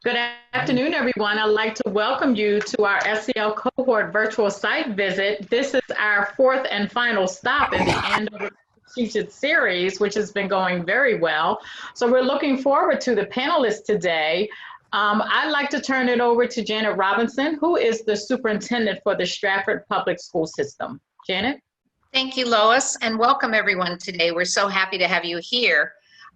Good afternoon, everyone. I'd like to welcome you to our SEL cohort virtual site visit. This is our fourth and final stop in the Andover Massachusetts series, which has been going very well. So we're looking forward to the panelists today. I'd like to turn it over to Janet Robinson, who is the superintendent for the Stratford Public School System. Janet? Thank you, Lois, and welcome everyone today. We're so happy to have you here.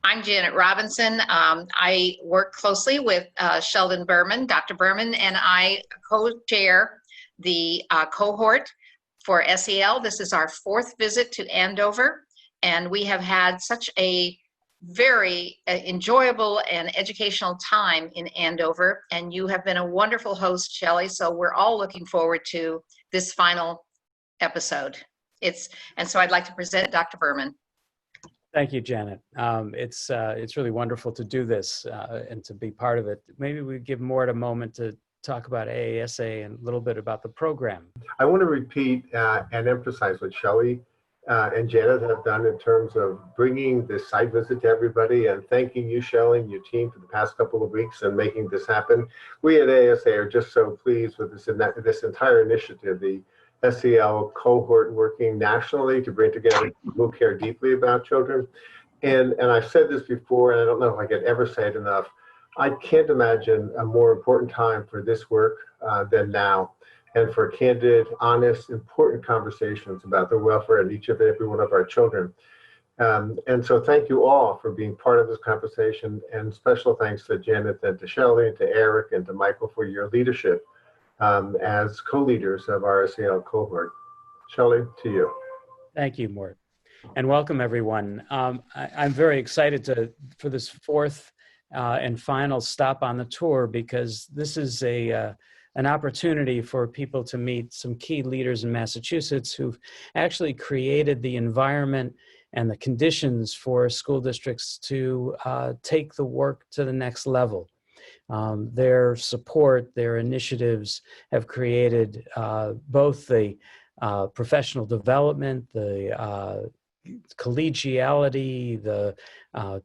I'm Janet Robinson. I work closely with Sheldon Berman. Dr. Berman and I co-chair the cohort for SEL. This is our fourth visit to Andover, and we have had such a very enjoyable and educational time in Andover, and you have been a wonderful host, Shelley, so we're all looking forward to this final episode. And so I'd like to present Dr. Berman. Thank you, Janet. It's really wonderful to do this and to be part of it. Maybe we give Mort a moment to talk about AASA and a little bit about the program. I want to repeat and emphasize what Shelley and Janet have done in terms of bringing this site visit to everybody, and thanking you, Shelley, and your team for the past couple of weeks and making this happen. We at AASA are just so pleased with this entire initiative, the SEL cohort working nationally to bring together people who care deeply about children. And I've said this before, and I don't know if I could ever say it enough, I can't imagine a more important time for this work than now, and for candid, honest, important conversations about the welfare of each and every one of our children. And so thank you all for being part of this conversation, and special thanks to Janet and to Shelley and to Eric and to Michael for your leadership as co-leaders of our SEL cohort. Shelley, to you. Thank you, Mort. And welcome, everyone. I'm very excited for this fourth and final stop on the tour, because this is an opportunity for people to meet some key leaders in Massachusetts who've actually created the environment and the conditions for school districts to take the work to the next level. Their support, their initiatives have created both the professional development, the collegiality, the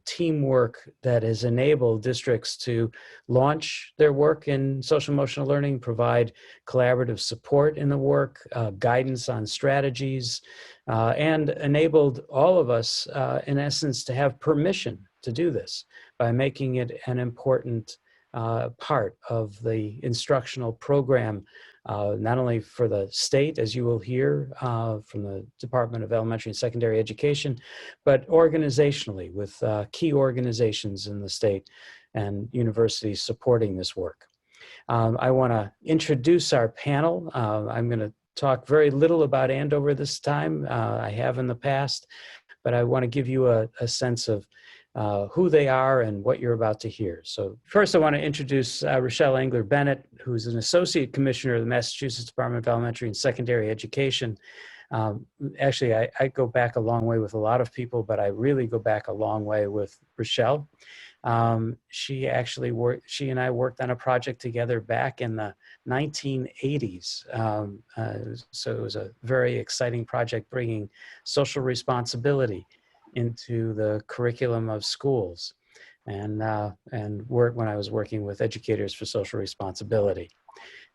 teamwork that has enabled districts to launch their work in social emotional learning, provide collaborative support in the work, guidance on strategies, and enabled all of us, in essence, to have permission to do this by making it an important part of the instructional program, not only for the state, as you will hear from the Department of Elementary and Secondary Education, but organizationally with key organizations in the state and universities supporting this work. I want to introduce our panel. I'm going to talk very little about Andover this time. I have in the past, but I want to give you a sense of who they are and what you're about to hear. So first I want to introduce Rochelle Engler Bennett, who's an Associate Commissioner of the Massachusetts Department of Elementary and Secondary Education. Actually, I go back a long way with a lot of people, but I really go back a long way with Rochelle. She and I worked on a project together back in the 1980s. So it was a very exciting project, bringing social responsibility into the curriculum of schools, and work when I was working with Educators for Social Responsibility.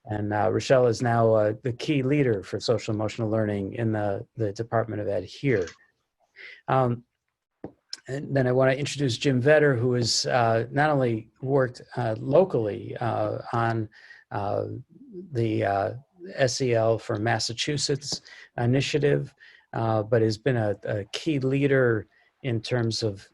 And Rochelle is now the key leader for social emotional learning in the Department of Ed here. And then I want to introduce Jim Vetter, who has not only worked locally on the SEL for Massachusetts initiative, but has been a key leader in terms of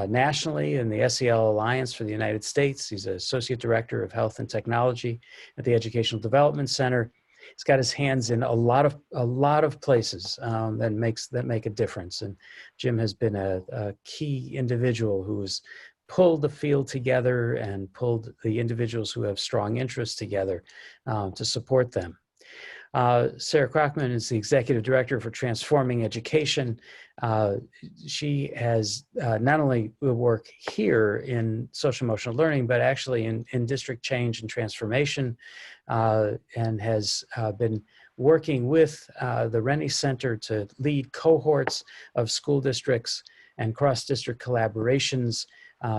nationally in the SEL Alliance for the United States. He's Associate Director of Health and Technology at the Educational Development Center. He's got his hands in a lot of places that make a difference. And Jim has been a key individual who's pulled the field together and pulled the individuals who have strong interests together to support them. Sarah Krochman is the Executive Director for Transforming Education. She has not only work here in social emotional learning, but actually in district change and transformation, and has been working with the Rennie Center to lead cohorts of school districts and cross-district collaborations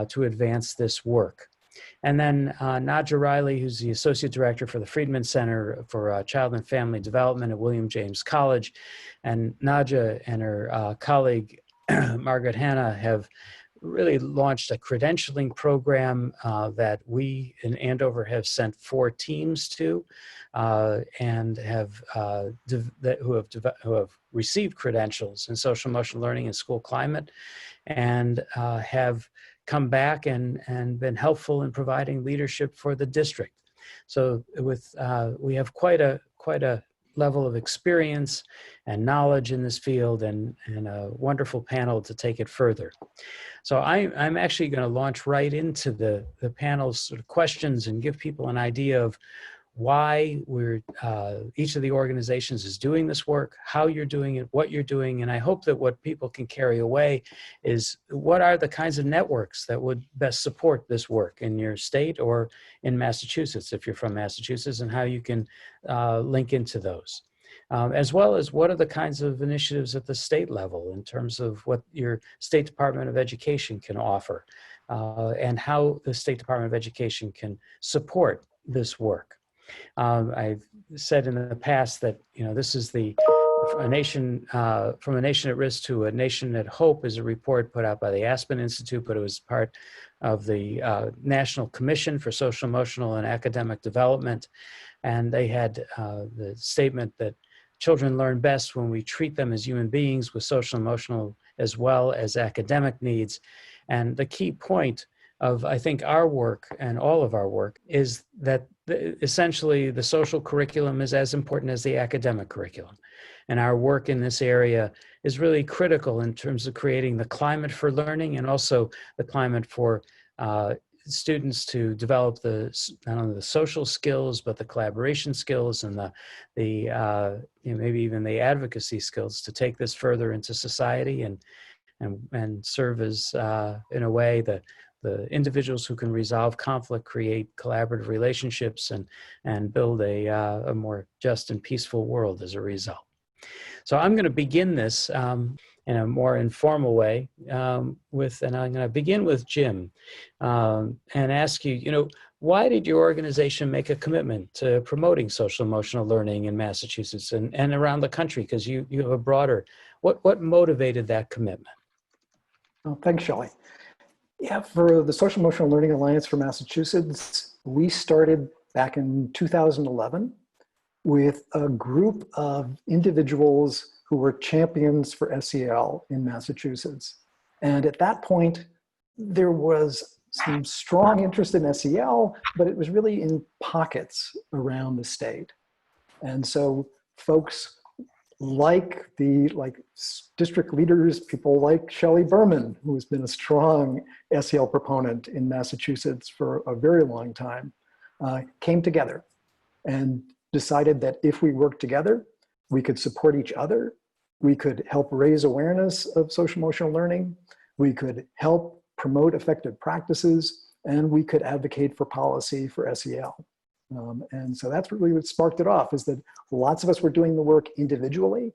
to advance this work. And then Nadja Riley, who's the Associate Director for the Friedman Center for Child and Family Development at William James College. And Nadja and her colleague, Margaret Hanna, have really launched a credentialing program that we in Andover have sent 4 teams to, and who have received credentials in social emotional learning and school climate, and have come back and been helpful in providing leadership for the district. So we have quite a level of experience and knowledge in this field, and a wonderful panel to take it further. So I'm actually going to launch right into the panel's sort of questions and give people an idea of why each of the organizations is doing this work, how you're doing it, what you're doing. And I hope that what people can carry away is what are the kinds of networks that would best support this work in your state or in Massachusetts, if you're from Massachusetts, and how you can link into those. As well as what are the kinds of initiatives at the state level in terms of what your State Department of Education can offer, and how the State Department of Education can support this work. I've said in the past that, this is from a nation at risk to a nation at hope is a report put out by the Aspen Institute, but it was part of the National Commission for Social, Emotional, and Academic Development. And they had the statement that children learn best when we treat them as human beings with social, emotional, as well as academic needs. And the key point of, I think, our work and all of our work is that essentially the social curriculum is as important as the academic curriculum. And our work in this area is really critical in terms of creating the climate for learning, and also the climate for students to develop not only the social skills, but the collaboration skills and the maybe even the advocacy skills to take this further into society and serve as, in a way, the individuals who can resolve conflict, create collaborative relationships, and build a more just and peaceful world as a result. So I'm going to begin this in a more informal way and I'm going to begin with Jim and ask you, why did your organization make a commitment to promoting social emotional learning in Massachusetts and around the country? Because you have a broader, what motivated that commitment? Oh, thanks, Shelley. Yeah, for the Social Emotional Learning Alliance for Massachusetts, we started back in 2011 with a group of individuals who were champions for SEL in Massachusetts. And at that point, there was some strong interest in SEL, but it was really in pockets around the state. And so folks like district leaders, people like Shelley Berman, who has been a strong SEL proponent in Massachusetts for a very long time, came together and decided that if we worked together, we could support each other, we could help raise awareness of social emotional learning, we could help promote effective practices, and we could advocate for policy for SEL. And so that's really what sparked it off, is that lots of us were doing the work individually,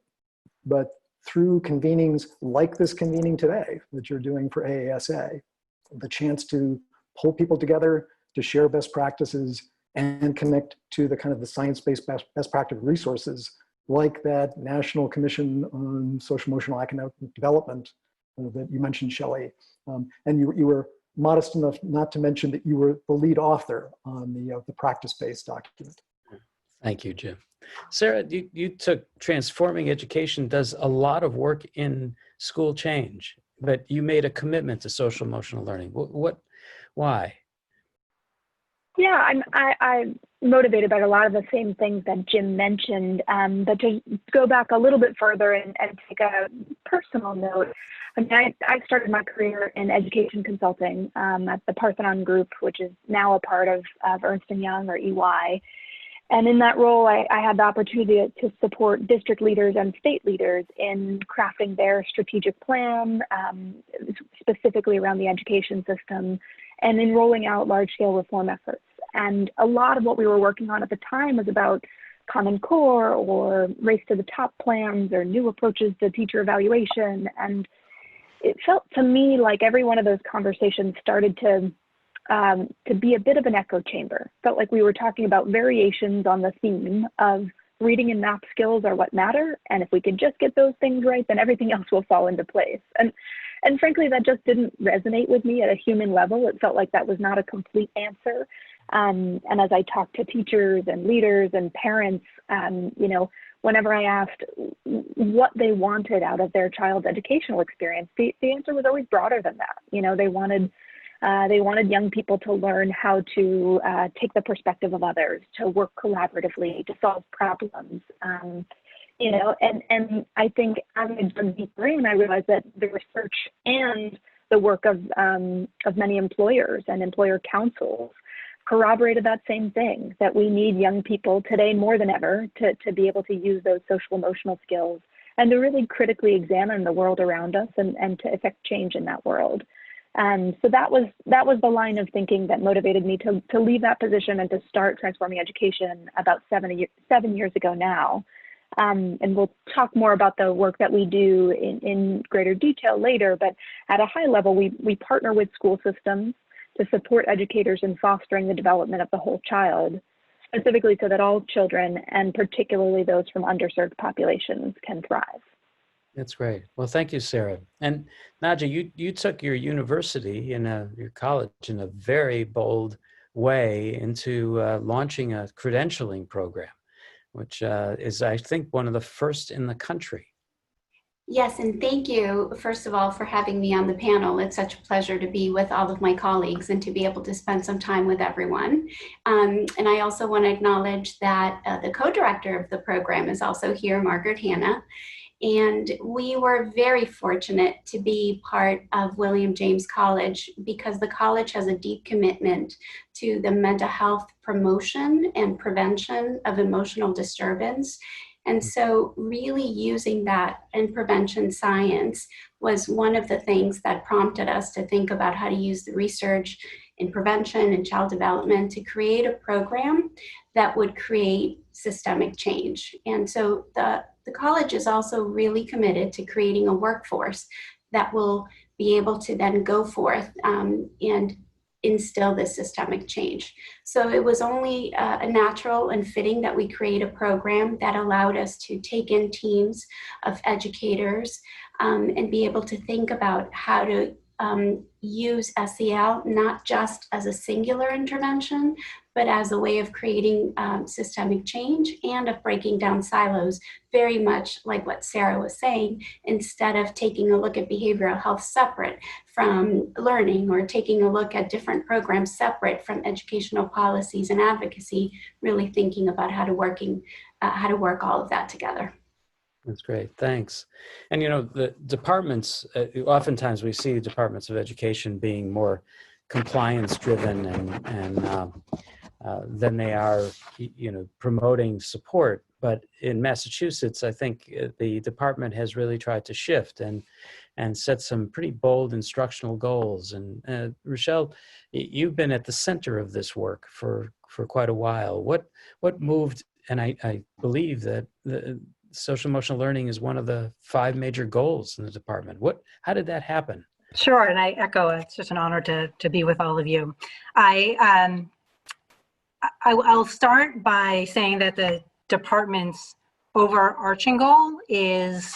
but through convenings like this convening today that you're doing for AASA, the chance to pull people together to share best practices and connect to the kind of the science-based best practice resources like that National Commission on Social Emotional Academic Development that you mentioned, Shelley. And you were modest enough not to mention that you were the lead author on the practice-based document. Thank you, Jim. Sarah, you took Transforming Education, does a lot of work in school change, but you made a commitment to social emotional learning. Why? Yeah, I'm motivated by a lot of the same things that Jim mentioned, but to go back a little bit further and take a personal note, I started my career in education consulting at the Parthenon Group, which is now a part of Ernst & Young, or EY. And in that role, I had the opportunity to support district leaders and state leaders in crafting their strategic plan, specifically around the education system, and in rolling out large-scale reform efforts. And a lot of what we were working on at the time was about Common Core or Race to the Top plans or new approaches to teacher evaluation. And it felt to me like every one of those conversations started to to be a bit of an echo chamber. Felt like we were talking about variations on the theme of reading and math skills are what matter, and if we could just get those things right, then everything else will fall into place. And frankly, that just didn't resonate with me at a human level. It felt like that was not a complete answer. And as I talked to teachers and leaders and parents, you know, whenever I asked what they wanted out of their child's educational experience, the answer was always broader than that. You know, they wanted young people to learn how to take the perspective of others, to work collaboratively, to solve problems. You know, and I think as I dug deeper in, I realized that the research and the work of many employers and employer councils corroborated that same thing, that we need young people today more than ever to be able to use those social emotional skills and to really critically examine the world around us and to affect change in that world. So that was the line of thinking that motivated me to leave that position and to start transforming education about 7 years ago now. And we'll talk more about the work that we do in greater detail later, but at a high level, we partner with school systems to support educators in fostering the development of the whole child, specifically so that all children, and particularly those from underserved populations, can thrive. That's great. Well, thank you, Sarah. And Naja, you took your university your college in a very bold way into launching a credentialing program, which is, I think, one of the first in the country. Yes, and thank you, first of all, for having me on the panel. It's such a pleasure to be with all of my colleagues and to be able to spend some time with everyone. And I also want to acknowledge that the co-director of the program is also here, Margaret Hanna. And we were very fortunate to be part of William James College because the college has a deep commitment to the mental health promotion and prevention of emotional disturbance. And so really using that in prevention science was one of the things that prompted us to think about how to use the research in prevention and child development to create a program that would create systemic change. And so the college is also really committed to creating a workforce that will be able to then go forth and instill this systemic change. So it was only a natural and fitting that we create a program that allowed us to take in teams of educators and be able to think about how to use SEL not just as a singular intervention, but as a way of creating systemic change and of breaking down silos, very much like what Sarah was saying, instead of taking a look at behavioral health separate from learning or taking a look at different programs separate from educational policies and advocacy, really thinking about how to work all of that together. That's great. Thanks. And, you know, the departments, oftentimes we see departments of education being more compliance driven and than they are, you know, promoting support. But in Massachusetts, I think the department has really tried to shift and set some pretty bold instructional goals. And Rochelle, you've been at the center of this work for quite a while. What moved, and I believe that the social emotional learning is one of the 5 major goals in the department. How did that happen? Sure, and I echo, it's just an honor to be with all of you. I'll start by saying that the department's overarching goal is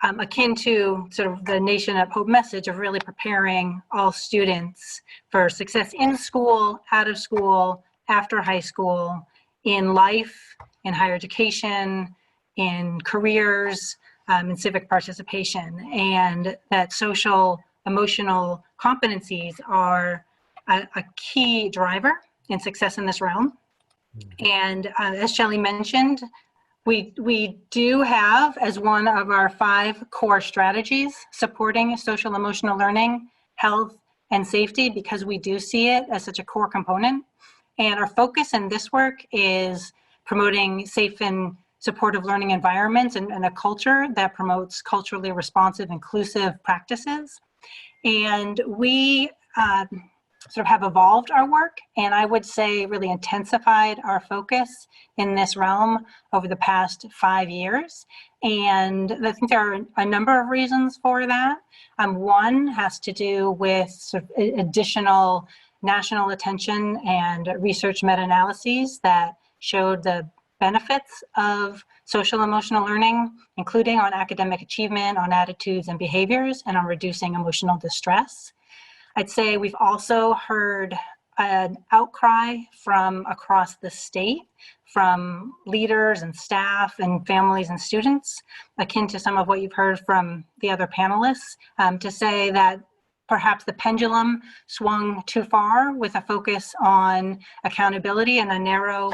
akin to sort of the Nation of Hope message of really preparing all students for success in school, out of school, after high school, in life, in higher education, in careers, in civic participation, and that social emotional competencies are a key driver in success in this realm. And as Shelley mentioned, we do have as one of our 5 core strategies supporting social emotional learning, health, and safety, because we do see it as such a core component. And our focus in this work is promoting safe and supportive learning environments and a culture that promotes culturally responsive, inclusive practices. And we sort of have evolved our work, and I would say really intensified our focus in this realm over the past 5 years. And I think there are a number of reasons for that. One has to do with sort of additional national attention and research meta-analyses that showed the benefits of social emotional learning, including on academic achievement, on attitudes and behaviors, and on reducing emotional distress. I'd say we've also heard an outcry from across the state, from leaders and staff and families and students, akin to some of what you've heard from the other panelists, to say that perhaps the pendulum swung too far with a focus on accountability and a narrow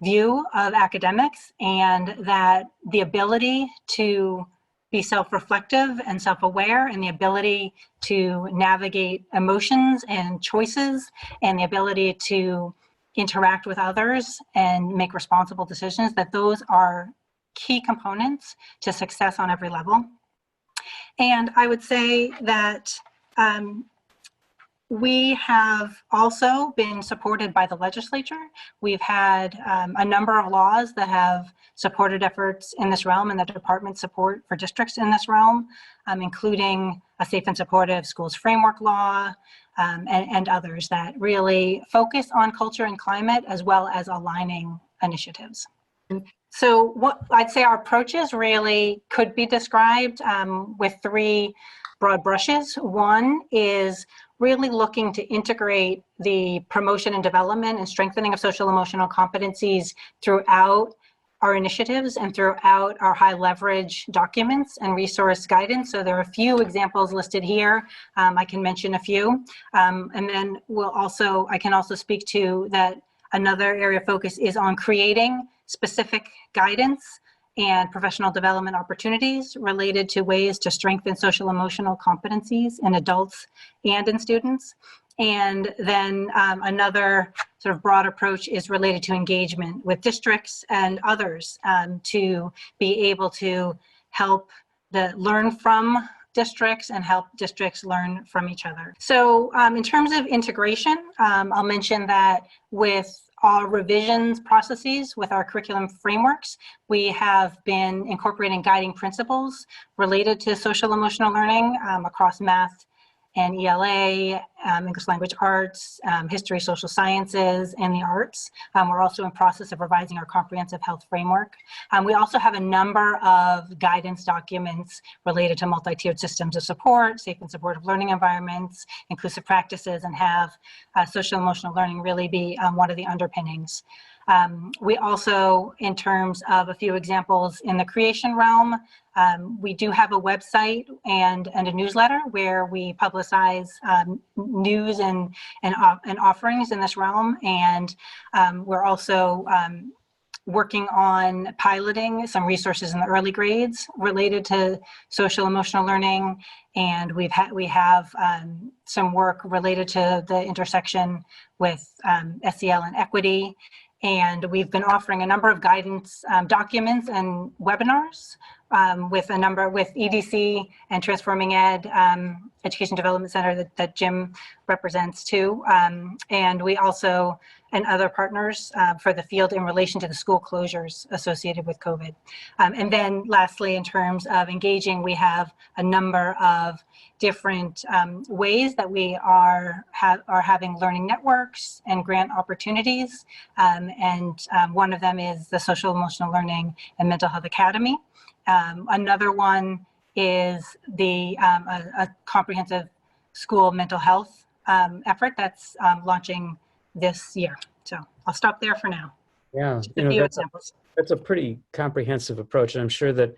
view of academics, and that the ability to be self-reflective and self-aware, and the ability to navigate emotions and choices, and the ability to interact with others and make responsible decisions, that those are key components to success on every level. And I would say that we have also been supported by the legislature. We've had a number of laws that have supported efforts in this realm, and the department support for districts in this realm, including a Safe and Supportive Schools Framework Law, and others that really focus on culture and climate, as well as aligning initiatives. So what I'd say our approaches really could be described with three broad brushes. One is really looking to integrate the promotion and development and strengthening of social emotional competencies throughout our initiatives and throughout our high leverage documents and resource guidance. So there are a few examples listed here. I can mention a few. And then I can also speak to that another area of focus is on creating specific guidance and professional development opportunities related to ways to strengthen social emotional competencies in adults and in students. And then another sort of broad approach is related to engagement with districts and others to be able to help learn from districts and help districts learn from each other. So in terms of integration, I'll mention that with our revisions processes with our curriculum frameworks, we have been incorporating guiding principles related to social emotional learning across math and ELA, English language arts, history, social sciences, and the arts. We're also in process of revising our comprehensive health framework. We also have a number of guidance documents related to multi-tiered systems of support, safe and supportive learning environments, inclusive practices, and have social emotional learning really be one of the underpinnings. We also, in terms of a few examples in the creation realm, we do have a website and a newsletter where we publicize news and offerings in this realm. And we're also working on piloting some resources in the early grades related to social emotional learning. And we have some work related to the intersection with SEL and equity. And we've been offering a number of guidance documents and webinars with EDC and Transforming Ed Education Development Center that Jim represents too. And we also, and other partners for the field in relation to the school closures associated with COVID. And then lastly, in terms of engaging, we have a number of different ways that we are having learning networks and grant opportunities. And one of them is the Social Emotional Learning and Mental Health Academy. Another one is a comprehensive school mental health effort that's launching this year. So I'll stop there for now. Yeah, just a few examples. That's a pretty comprehensive approach, and I'm sure that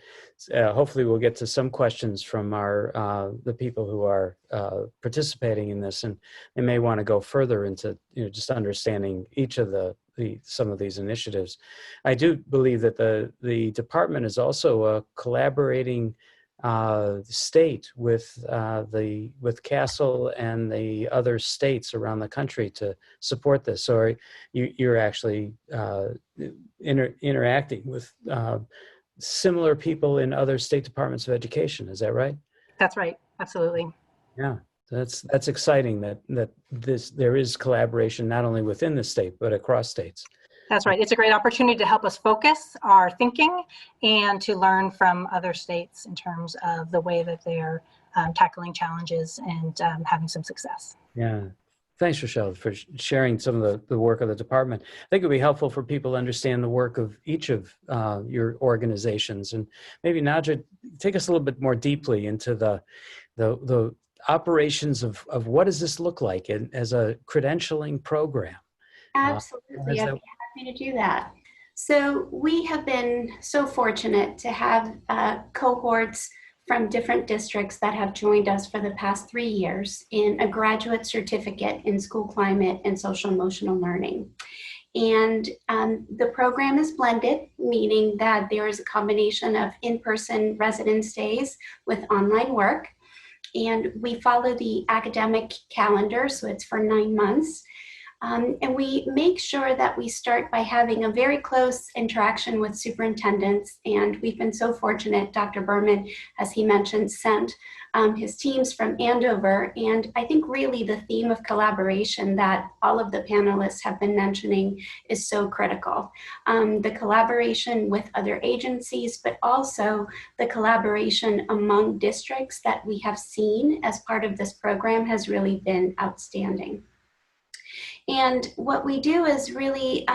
hopefully we'll get to some questions from the people who are participating in this, and they may want to go further into just understanding each of some of these initiatives. I do believe that the department is also a collaborating state with CASEL and the other states around the country to support this. So you're actually interacting with similar people in other state departments of education. Is that right? That's right. Absolutely. Yeah, that's exciting that there is collaboration not only within the state but across states. That's right. It's a great opportunity to help us focus our thinking and to learn from other states in terms of the way that they're tackling challenges and having some success. Yeah. Thanks, Rochelle, for sharing some of the work of the department. I think it would be helpful for people to understand the work of each of your organizations. And maybe Nadja, take us a little bit more deeply into the operations of what does this look like as a credentialing program? Absolutely, I'd be happy to do that. So we have been so fortunate to have cohorts from different districts that have joined us for the past 3 years in a graduate certificate in school climate and social emotional learning. And the program is blended, meaning that there is a combination of in-person residence days with online work. And we follow the academic calendar, so it's for 9 months. And we make sure that we start by having a very close interaction with superintendents. And we've been so fortunate, Dr. Berman, as he mentioned, sent his teams from Andover. And I think really the theme of collaboration that all of the panelists have been mentioning is so critical. The collaboration with other agencies, but also the collaboration among districts that we have seen as part of this program has really been outstanding. And what we do is really,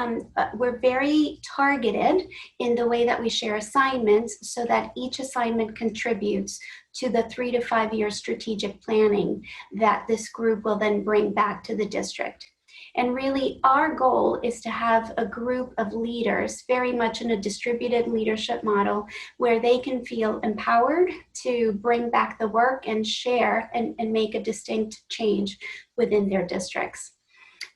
we're very targeted in the way that we share assignments so that each assignment contributes to the 3 to 5 year strategic planning that this group will then bring back to the district. And really our goal is to have a group of leaders very much in a distributed leadership model where they can feel empowered to bring back the work and share and make a distinct change within their districts.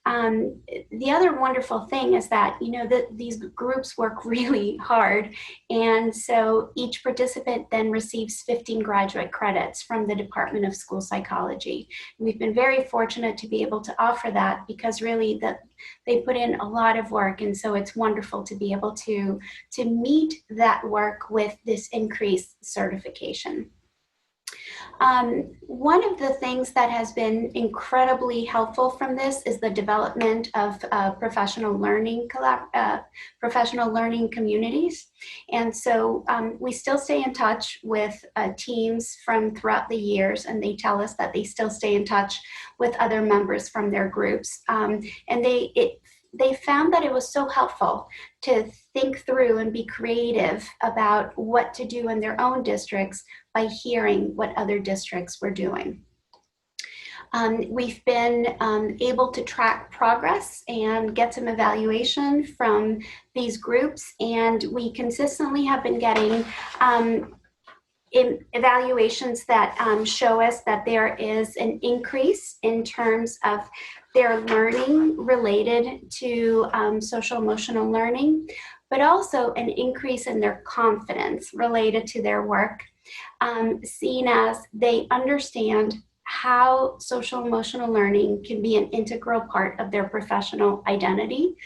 The other wonderful thing is that, you know, that these groups work really hard. And so each participant then receives 15 graduate credits from the Department of School Psychology. We've been very fortunate to be able to offer that because really they put in a lot of work. And so it's wonderful to be able to meet that work with this increased certification. One of the things that has been incredibly helpful from this is the development of professional learning communities. And so we still stay in touch with teams from throughout the years, and they tell us that they still stay in touch with other members from their groups. And they found that it was so helpful to think through and be creative about what to do in their own districts by hearing what other districts were doing. We've been able to track progress and get some evaluation from these groups, and we consistently have been getting evaluations that show us that there is an increase in terms of their learning related to social emotional learning, but also an increase in their confidence related to their work, seen as they understand how social emotional learning can be an integral part of their professional identity,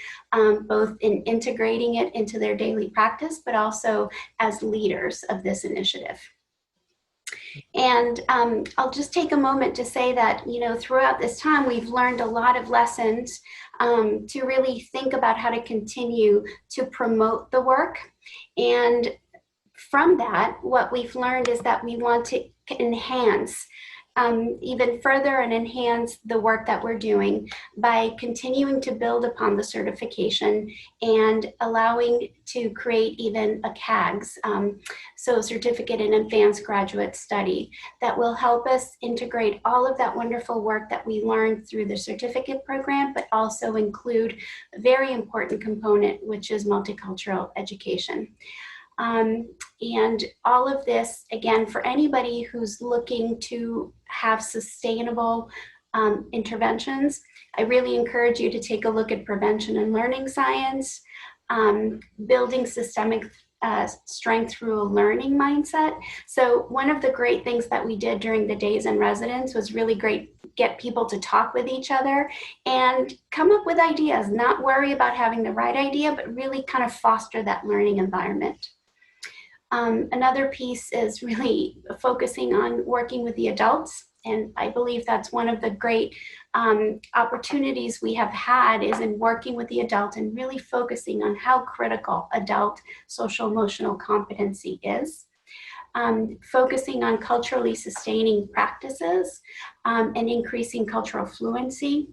both in integrating it into their daily practice, but also as leaders of this initiative. And I'll just take a moment to say that, you know, throughout this time, we've learned a lot of lessons to really think about how to continue to promote the work. And from that, what we've learned is that we want to enhance even further and enhance the work that we're doing by continuing to build upon the certification and allowing to create even a CAGS, so Certificate in Advanced Graduate Study, that will help us integrate all of that wonderful work that we learned through the certificate program, but also include a very important component, which is multicultural education. And all of this, again, for anybody who's looking to have sustainable interventions, I really encourage you to take a look at prevention and learning science, building systemic strength through a learning mindset. So one of the great things that we did during the days in residence was really get people to talk with each other and come up with ideas, not worry about having the right idea, but really kind of foster that learning environment. Another piece is really focusing on working with the adults. And I believe that's one of the great opportunities we have had is in working with the adult and really focusing on how critical adult social emotional competency is. Focusing on culturally sustaining practices and increasing cultural fluency.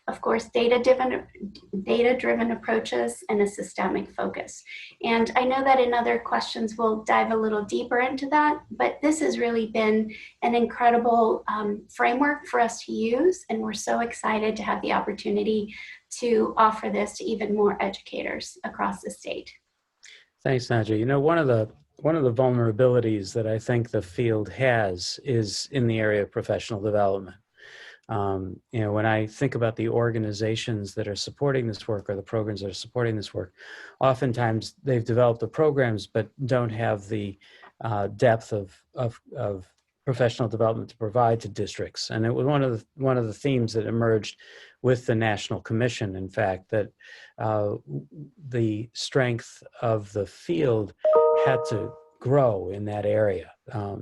of course, data-driven approaches and a systemic focus. And I know that in other questions we'll dive a little deeper into that, but this has really been an incredible framework for us to use, and we're so excited to have the opportunity to offer this to even more educators across the state. Thanks, Nadja. You know, one of the vulnerabilities that I think the field has is in the area of professional development. You know, when I think about the organizations that are supporting this work or the programs that are supporting this work, oftentimes they've developed the programs but don't have the depth of professional development to provide to districts. And it was one of the themes that emerged with the National Commission, in fact, that the strength of the field had to grow in that area,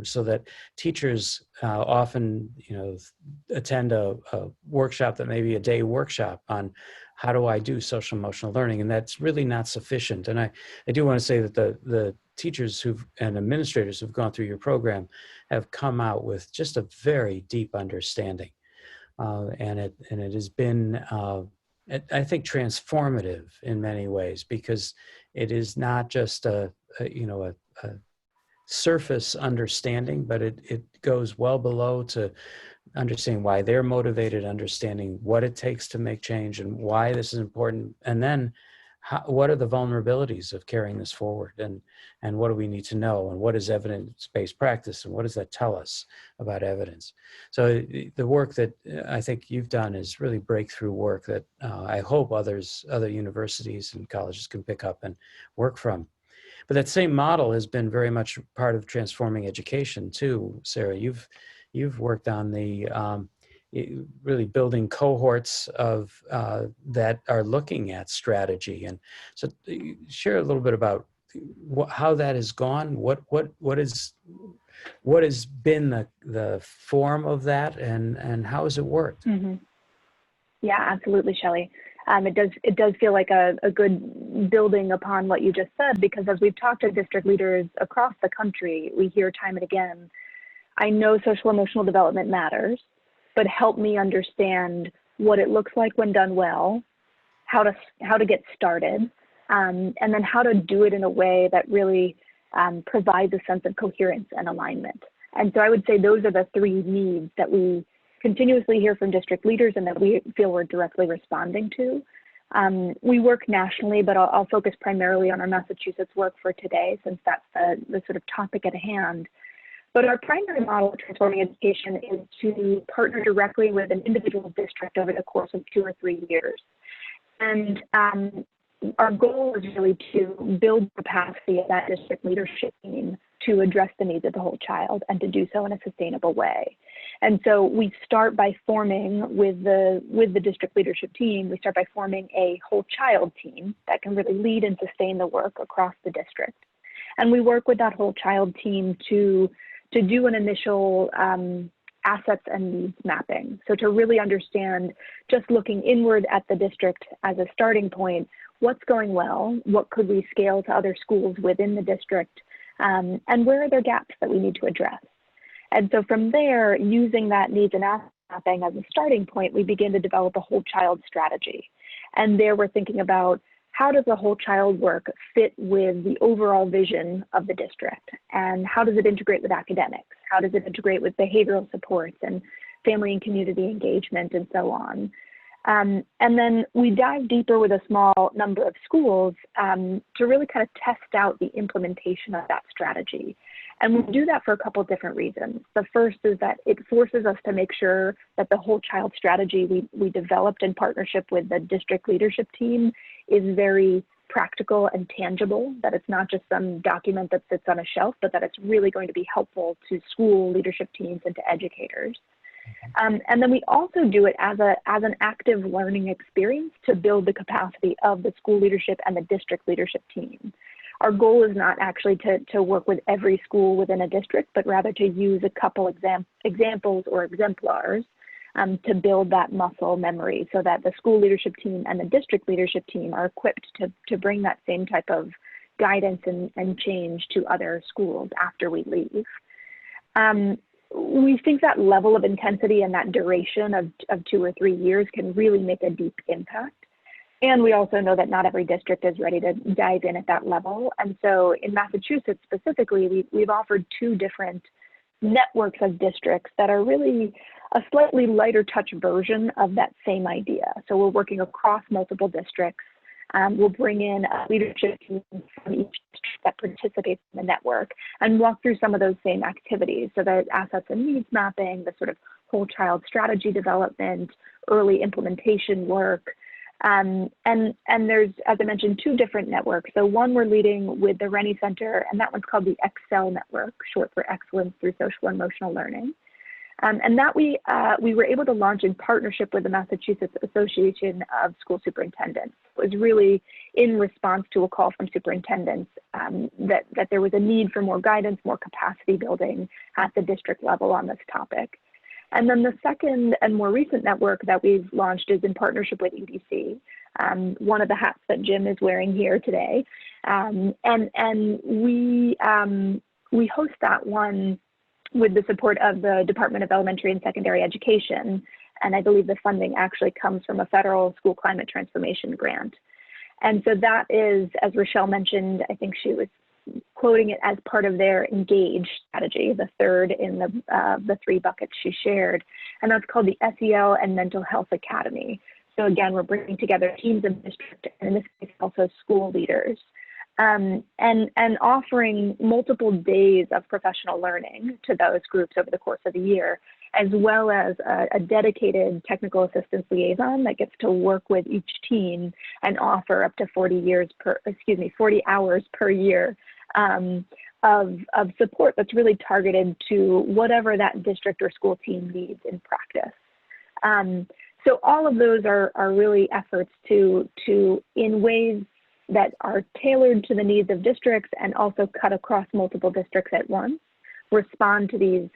so that teachers often, you know, attend a workshop that may be a day workshop on how do I do social emotional learning, and that's really not sufficient. And I do want to say that the teachers and administrators who've gone through your program have come out with just a very deep understanding, and it has been, I think, transformative in many ways, because it is not just a surface understanding, but it goes well below to understanding why they're motivated, understanding what it takes to make change and why this is important, and then what are the vulnerabilities of carrying this forward, and what do we need to know, and what is evidence-based practice, and what does that tell us about evidence. So the work that I think you've done is really breakthrough work that I hope other universities and colleges can pick up and work from. But that same model has been very much part of transforming education too, Sarah. You've worked on the really building cohorts of that are looking at strategy, and so share a little bit about how that has gone. What has been the form of that, and how has it worked? Mm-hmm. Yeah, absolutely, Shelley. It does feel like a good building upon what you just said, because as we've talked to district leaders across the country, we hear time and again, I know social emotional development matters, but help me understand what it looks like when done well, how to get started, and then how to do it in a way that really provides a sense of coherence and alignment. And so I would say those are the three needs that we continuously hear from district leaders and that we feel we're directly responding to. We work nationally, but I'll focus primarily on our Massachusetts work for today, since that's the sort of topic at hand. But our primary model of transforming education is to partner directly with an individual district over the course of 2 or 3 years. And our goal is really to build capacity of that district leadership team to address the needs of the whole child, and to do so in a sustainable way. And so we start by forming with the district leadership team, we start by forming a whole child team that can really lead and sustain the work across the district. And we work with that whole child team to do an initial assets and needs mapping. So to really understand, just looking inward at the district as a starting point, what's going well, what could we scale to other schools within the district, and where are there gaps that we need to address. And so from there, using that needs and asset mapping as a starting point, we begin to develop a whole child strategy. And there we're thinking about, how does the whole child work fit with the overall vision of the district? And how does it integrate with academics? How does it integrate with behavioral supports and family and community engagement and so on? And then we dive deeper with a small number of schools to really kind of test out the implementation of that strategy. And we do that for a couple of different reasons. The first is that it forces us to make sure that the whole child strategy we developed in partnership with the district leadership team is very practical and tangible, that it's not just some document that sits on a shelf, but that it's really going to be helpful to school leadership teams and to educators. And then we also do it as an active learning experience to build the capacity of the school leadership and the district leadership team. Our goal is not actually to work with every school within a district, but rather to use a couple examples or exemplars to build that muscle memory, so that the school leadership team and the district leadership team are equipped to bring that same type of guidance and change to other schools after we leave. we think that level of intensity and that duration of 2 or 3 years can really make a deep impact. And we also know that not every district is ready to dive in at that level. And so in Massachusetts specifically, we've offered 2 different networks of districts that are really a slightly lighter touch version of that same idea. So we're working across multiple districts. We'll bring in a leadership team from each district that participates in the network and walk through some of those same activities. So the assets and needs mapping, the sort of whole child strategy development, early implementation work. And there's, as I mentioned, 2 different networks. So one we're leading with the Rennie Center, and that one's called the EXCEL Network, short for Excellence Through Social and Emotional Learning. And that we were able to launch in partnership with the Massachusetts Association of School Superintendents. It was really in response to a call from superintendents that there was a need for more guidance, more capacity building at the district level on this topic. And then the second and more recent network that we've launched is in partnership with EDC, one of the hats that Jim is wearing here today. And we host that one with the support of the Department of Elementary and Secondary Education. And I believe the funding actually comes from a federal school climate transformation grant. And so that is, as Rochelle mentioned, I think she was quoting it as part of their ENGAGE strategy, the third in the 3 buckets she shared. And that's called the SEL and Mental Health Academy. So again, we're bringing together teams of district, and in this case also school leaders, and offering multiple days of professional learning to those groups over the course of the year, as well as a dedicated technical assistance liaison that gets to work with each team and offer up to 40 hours per year of support that's really targeted to whatever that district or school team needs in practice. So all of those are really efforts to in ways that are tailored to the needs of districts and also cut across multiple districts at once, respond to these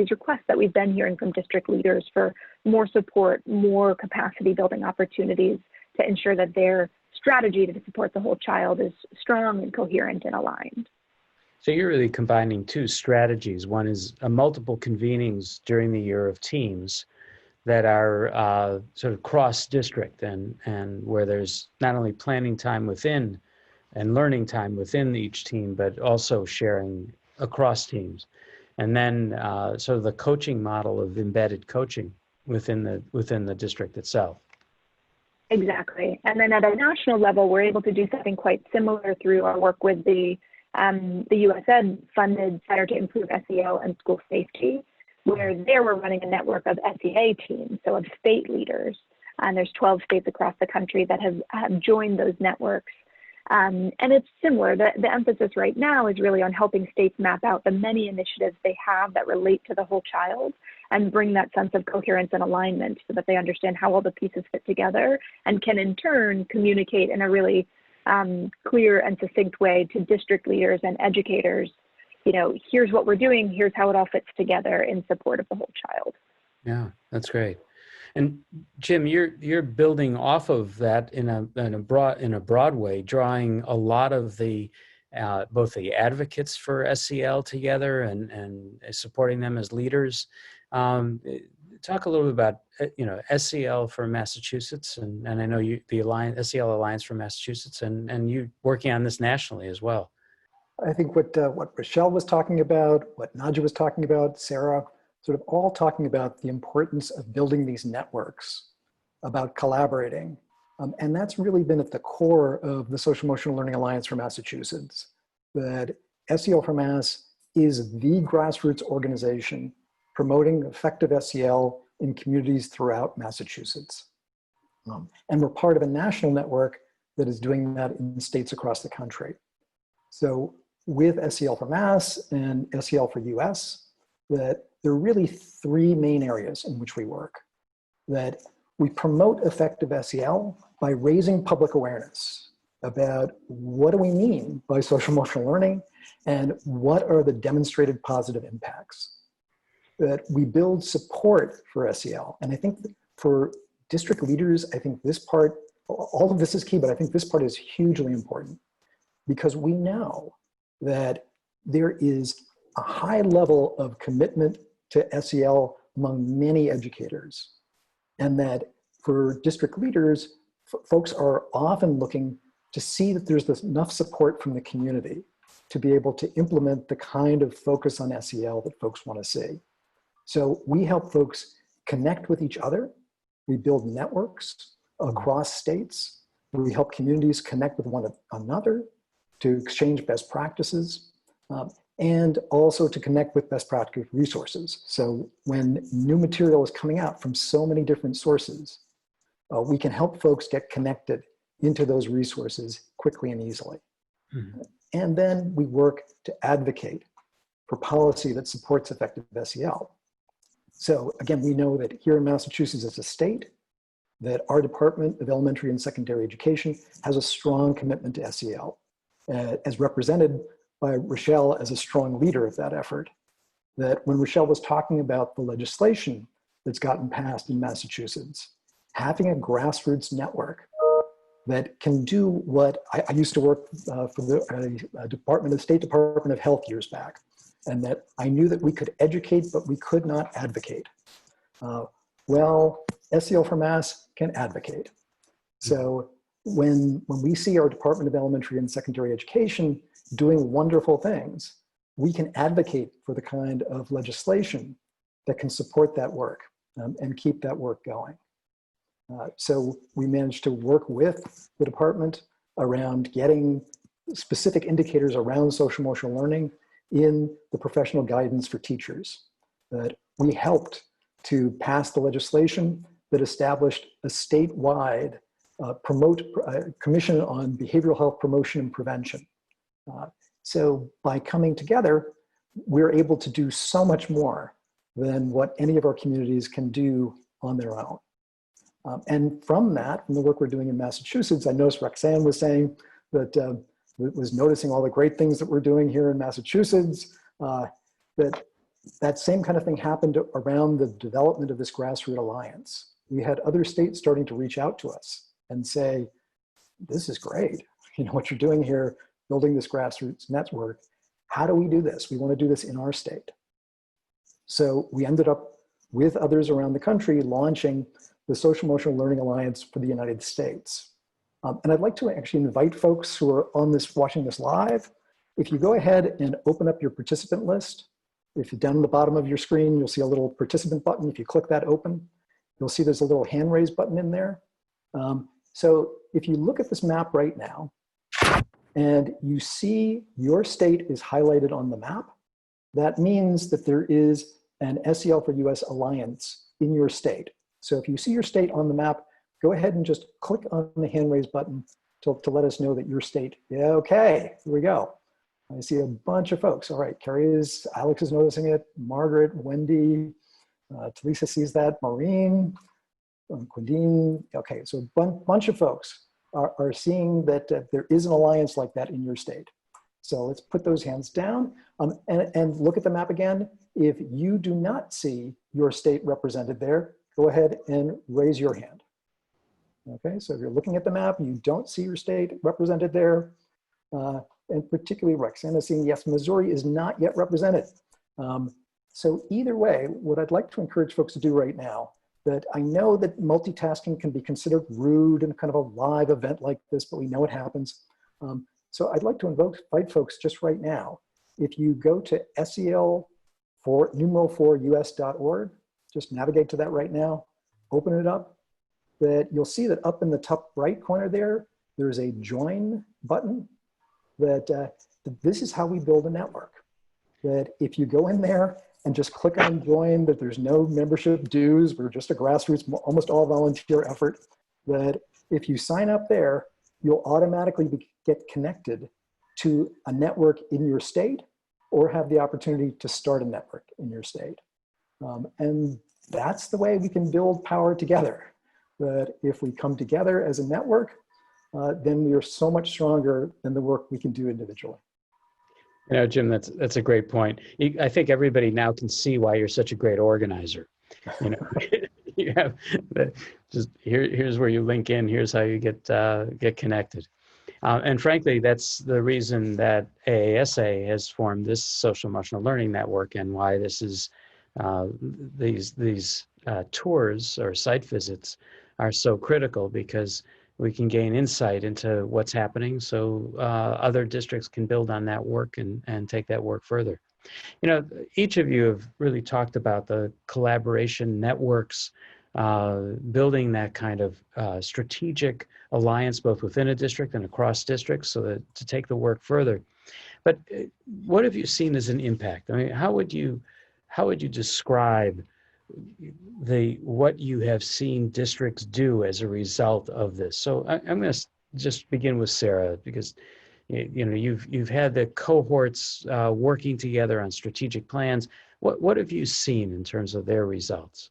requests that we've been hearing from district leaders for more support, more capacity building opportunities to ensure that their strategy to support the whole child is strong and coherent and aligned. So you're really combining 2 strategies. One is multiple convenings during the year of teams that are sort of cross-district and where there's not only planning time within and learning time within each team, but also sharing across teams. And then sort of the coaching model of embedded coaching within the district itself. Exactly. And then at a national level, we're able to do something quite similar through our work with the USAID funded Center to Improve SEL and School Safety, where there we're running a network of SEA teams, so of state leaders. And there's 12 states across the country that have joined those networks. And it's similar. The emphasis right now is really on helping states map out the many initiatives they have that relate to the whole child and bring that sense of coherence and alignment so that they understand how all the pieces fit together and can in turn communicate in a really clear and succinct way to district leaders and educators, here's what we're doing, here's how it all fits together in support of the whole child. Yeah, that's great. And Jim, you're building off of that in a broad way, drawing a lot of the both the advocates for SEL together and supporting them as leaders. Talk a little bit about SEL for Massachusetts, and I know the SEL Alliance for Massachusetts, and you working on this nationally as well. I think what Rochelle was talking about, what Nadja was talking about, Sarah, sort of all talking about the importance of building these networks, about collaborating. And that's really been at the core of the Social Emotional Learning Alliance for Massachusetts, that SEL for Mass is the grassroots organization promoting effective SEL in communities throughout Massachusetts. And we're part of a national network that is doing that in states across the country. So with SEL for Mass and SEL for US, that there are really 3 main areas in which we work. That we promote effective SEL by raising public awareness about what do we mean by social emotional learning and what are the demonstrated positive impacts. That we build support for SEL. And I think for district leaders, I think this part, all of this is key, but I think this part is hugely important because we know that there is a high level of commitment to SEL among many educators. And that for district leaders, folks are often looking to see that there's enough support from the community to be able to implement the kind of focus on SEL that folks want to see. So we help folks connect with each other. We build networks across states. We help communities connect with one another to exchange best practices, and also to connect with best practice resources. So when new material is coming out from so many different sources, we can help folks get connected into those resources quickly and easily. Mm-hmm. And then we work to advocate for policy that supports effective SEL. So again, we know that here in Massachusetts as a state, that our Department of Elementary and Secondary Education has a strong commitment to SEL, as represented by Rochelle as a strong leader of that effort. That when Rochelle was talking about the legislation that's gotten passed in Massachusetts, having a grassroots network that can do what I used to work for the State Department of Health years back, and that I knew that we could educate, but we could not advocate. Well, SEL for Mass can advocate. So when we see our Department of Elementary and Secondary Education doing wonderful things, we can advocate for the kind of legislation that can support that work and keep that work going. So we managed to work with the department around getting specific indicators around social emotional learning in the professional guidance for teachers. That we helped to pass the legislation that established a statewide commission on behavioral health promotion and prevention. So by coming together, we're able to do so much more than what any of our communities can do on their own. And from that, from the work we're doing in Massachusetts, I noticed Roxanne was saying that was noticing all the great things that we're doing here in Massachusetts, that same kind of thing happened around the development of this grassroots alliance. We had other states starting to reach out to us and say, this is great. You know, what you're doing here, building this grassroots network. How do we do this? We want to do this in our state. So we ended up with others around the country launching the Social Emotional Learning Alliance for the United States. And I'd like to actually invite folks who are on this, watching this live, if you go ahead and open up your participant list, if you're down at the bottom of your screen, you'll see a little participant button. If you click that open, you'll see there's a little hand raise button in there. So if you look at this map right now, and you see your state is highlighted on the map, that means that there is an SEL for US Alliance in your state. So if you see your state on the map, go ahead and just click on the hand raise button to let us know that your state, yeah, okay, here we go. I see a bunch of folks. All right, Alex is noticing it, Margaret, Wendy, Talisa sees that, Maureen, Quindine. Okay, so a bunch of folks are seeing that there is an alliance like that in your state. So let's put those hands down and look at the map again. If you do not see your state represented there, go ahead and raise your hand. Okay, so if you're looking at the map, you don't see your state represented there, and particularly Roxanne is seeing, yes, Missouri is not yet represented. So either way, what I'd like to encourage folks to do right now, that I know that multitasking can be considered rude in kind of a live event like this, but we know it happens. So I'd like to invite folks just right now, if you go to SEL4US.org, just navigate to that right now, open it up, that you'll see that up in the top right corner there, there's a join button, that this is how we build a network. That if you go in there and just click on join, that there's no membership dues, we're just a grassroots, almost all volunteer effort, that if you sign up there, you'll automatically get connected to a network in your state or have the opportunity to start a network in your state. And that's the way we can build power together. That if we come together as a network, then we are so much stronger than the work we can do individually. You know, Jim, that's a great point. I think everybody now can see why you're such a great organizer. You know, you have just here's where you link in. Here's how you get connected. And frankly, that's the reason that AASA has formed this social emotional learning network, and why this is these tours or site visits are so critical because we can gain insight into what's happening so other districts can build on that work and take that work further. You know, each of you have really talked about the collaboration networks, building that kind of strategic alliance both within a district and across districts so that to take the work further. But what have you seen as an impact? I mean, how would you describe what you have seen districts do as a result of this? So I'm going to just begin with Sarah, because you know you've had the cohorts working together on strategic plans. What have you seen in terms of their results?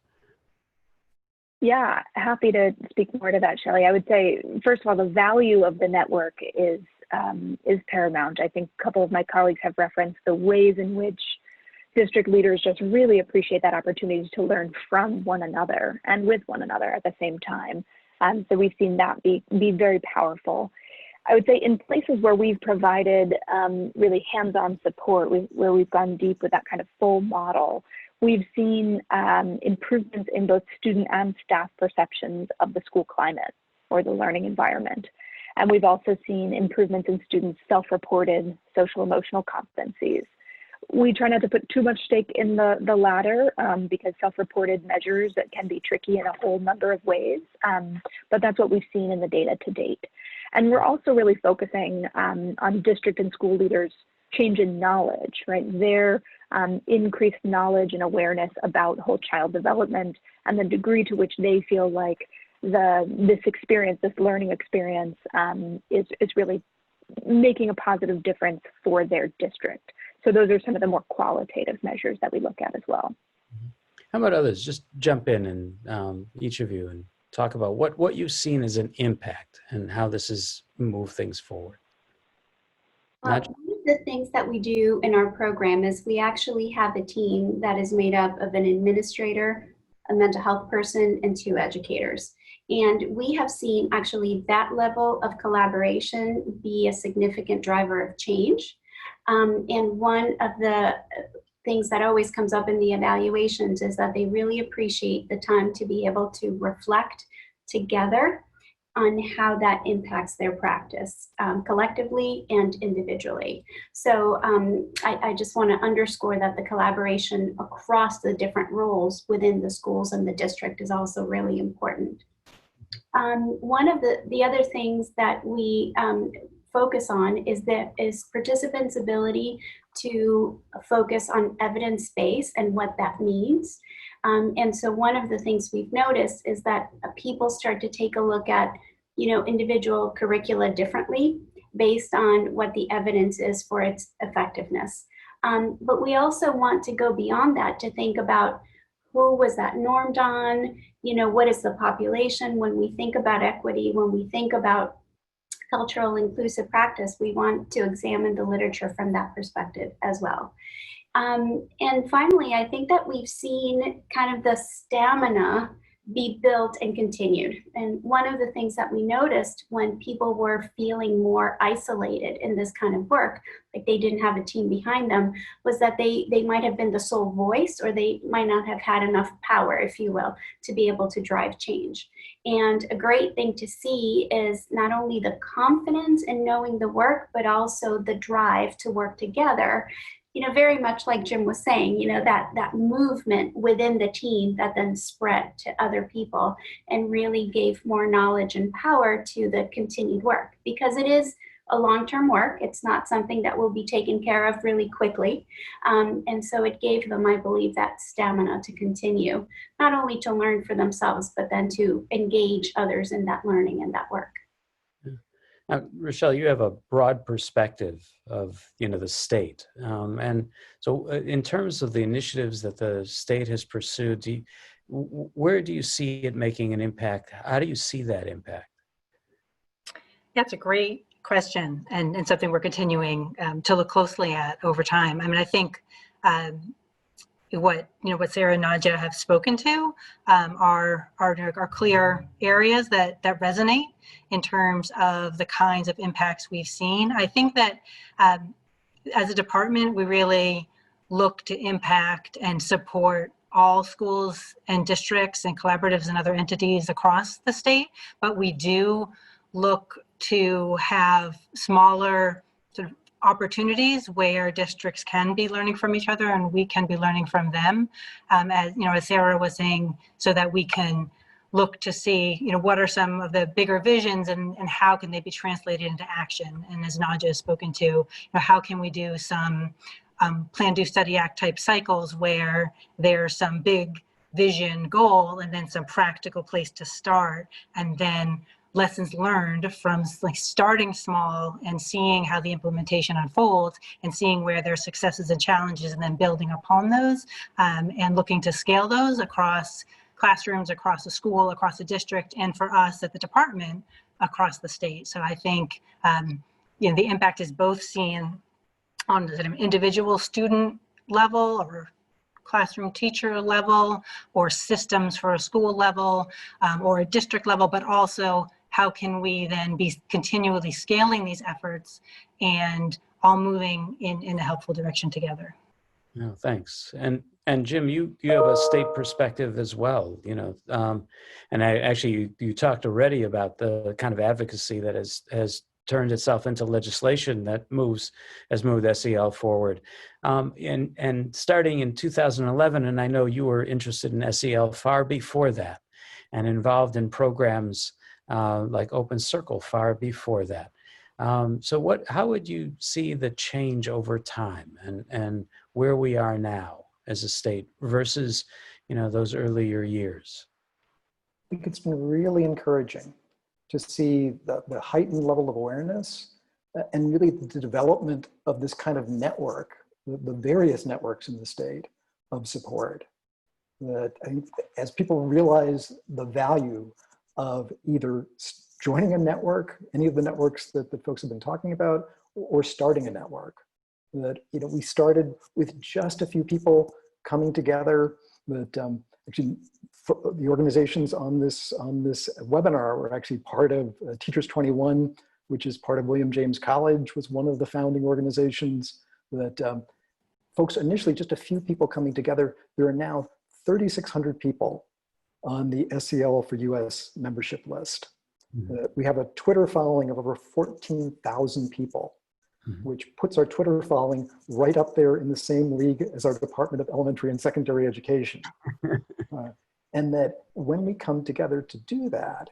Yeah, happy to speak more to that, Shelley. I would say, first of all, the value of the network is paramount. I think a couple of my colleagues have referenced the ways in which district leaders just really appreciate that opportunity to learn from one another and with one another at the same time. So we've seen that be very powerful. I would say in places where we've provided really hands-on support, where we've gone deep with that kind of full model, we've seen improvements in both student and staff perceptions of the school climate or the learning environment. And we've also seen improvements in students' self-reported social emotional competencies. We try not to put too much stake in the latter because self-reported measures that can be tricky in a whole number of ways, but that's what we've seen in the data to date. And we're also really focusing on district and school leaders' change in knowledge, right? Their increased knowledge and awareness about whole child development and the degree to which they feel like this learning experience is really making a positive difference for their district. So those are some of the more qualitative measures that we look at as well. How about others? Just jump in and each of you and talk about what you've seen as an impact and how this has moved things forward. One of the things that we do in our program is we actually have a team that is made up of an administrator, a mental health person, and 2 educators. And we have seen actually that level of collaboration be a significant driver of change. And one of the things that always comes up in the evaluations is that they really appreciate the time to be able to reflect together on how that impacts their practice collectively and individually. So I just want to underscore that the collaboration across the different roles within the schools and the district is also really important. One of the other things that we focus on is participants' ability to focus on evidence-based and what that means. And so one of the things we've noticed is that people start to take a look at, individual curricula differently based on what the evidence is for its effectiveness. But we also want to go beyond that to think about who was that normed on, what is the population when we think about equity, when we think about cultural inclusive practice, we want to examine the literature from that perspective as well. And finally, I think that we've seen kind of the stamina be built and continued. And one of the things that we noticed when people were feeling more isolated in this kind of work, like they didn't have a team behind them, was that they might have been the sole voice, or they might not have had enough power, if you will, to be able to drive change. And a great thing to see is not only the confidence in knowing the work, but also the drive to work together. Very much like Jim was saying, that movement within the team that then spread to other people and really gave more knowledge and power to the continued work, because it is a long-term work. It's not something that will be taken care of really quickly. And so it gave them, I believe, that stamina to continue, not only to learn for themselves, but then to engage others in that learning and that work. Now, Rochelle, you have a broad perspective of, the state. And so in terms of the initiatives that the state has pursued, where do you see it making an impact? How do you see that impact? That's a great question, and something we're continuing to look closely at over time. I mean, I think what Sarah and Nadja have spoken to are clear areas that resonate in terms of the kinds of impacts we've seen. I think that as a department, we really look to impact and support all schools and districts and collaboratives and other entities across the state, but we do look to have smaller sort of opportunities where districts can be learning from each other and we can be learning from them, as you know, as Sarah was saying, so that we can look to see, you know, what are some of the bigger visions and how can they be translated into action. And as Naja has spoken to, you know, how can we do some plan, do, study, act type cycles where there's some big vision goal and then some practical place to start, and then lessons learned from like starting small and seeing how the implementation unfolds and seeing where there's successes and challenges and then building upon those, and looking to scale those across classrooms, across the school, across the district, and for us at the department across the state. So I think you know, the impact is both seen on the individual student level or classroom teacher level or systems for a school level, or a district level, but also how can we then be continually scaling these efforts and all moving in a helpful direction together. No, thanks. And Jim, you have a state perspective as well, you know, and I actually, you talked already about the kind of advocacy that has turned itself into legislation that has moved SEL forward. And starting in 2011, and I know you were interested in SEL far before that and involved in programs like Open Circle far before that. So how would you see the change over time and where we are now as a state versus, you know, those earlier years? I think it's been really encouraging to see the heightened level of awareness and really the development of this kind of network, the various networks in the state of support. That I think as people realize the value of either joining a network, any of the networks that the folks have been talking about, or starting a network. That, you know, we started with just a few people coming together. That actually the organizations on this webinar were actually part of Teachers 21, which is part of William James College, was one of the founding organizations. That folks initially just a few people coming together. There are now 3,600 people on the SEL for US membership list. Mm-hmm. We have a Twitter following of over 14,000 people, mm-hmm. which puts our Twitter following right up there in the same league as our Department of Elementary and Secondary Education. And that when we come together to do that,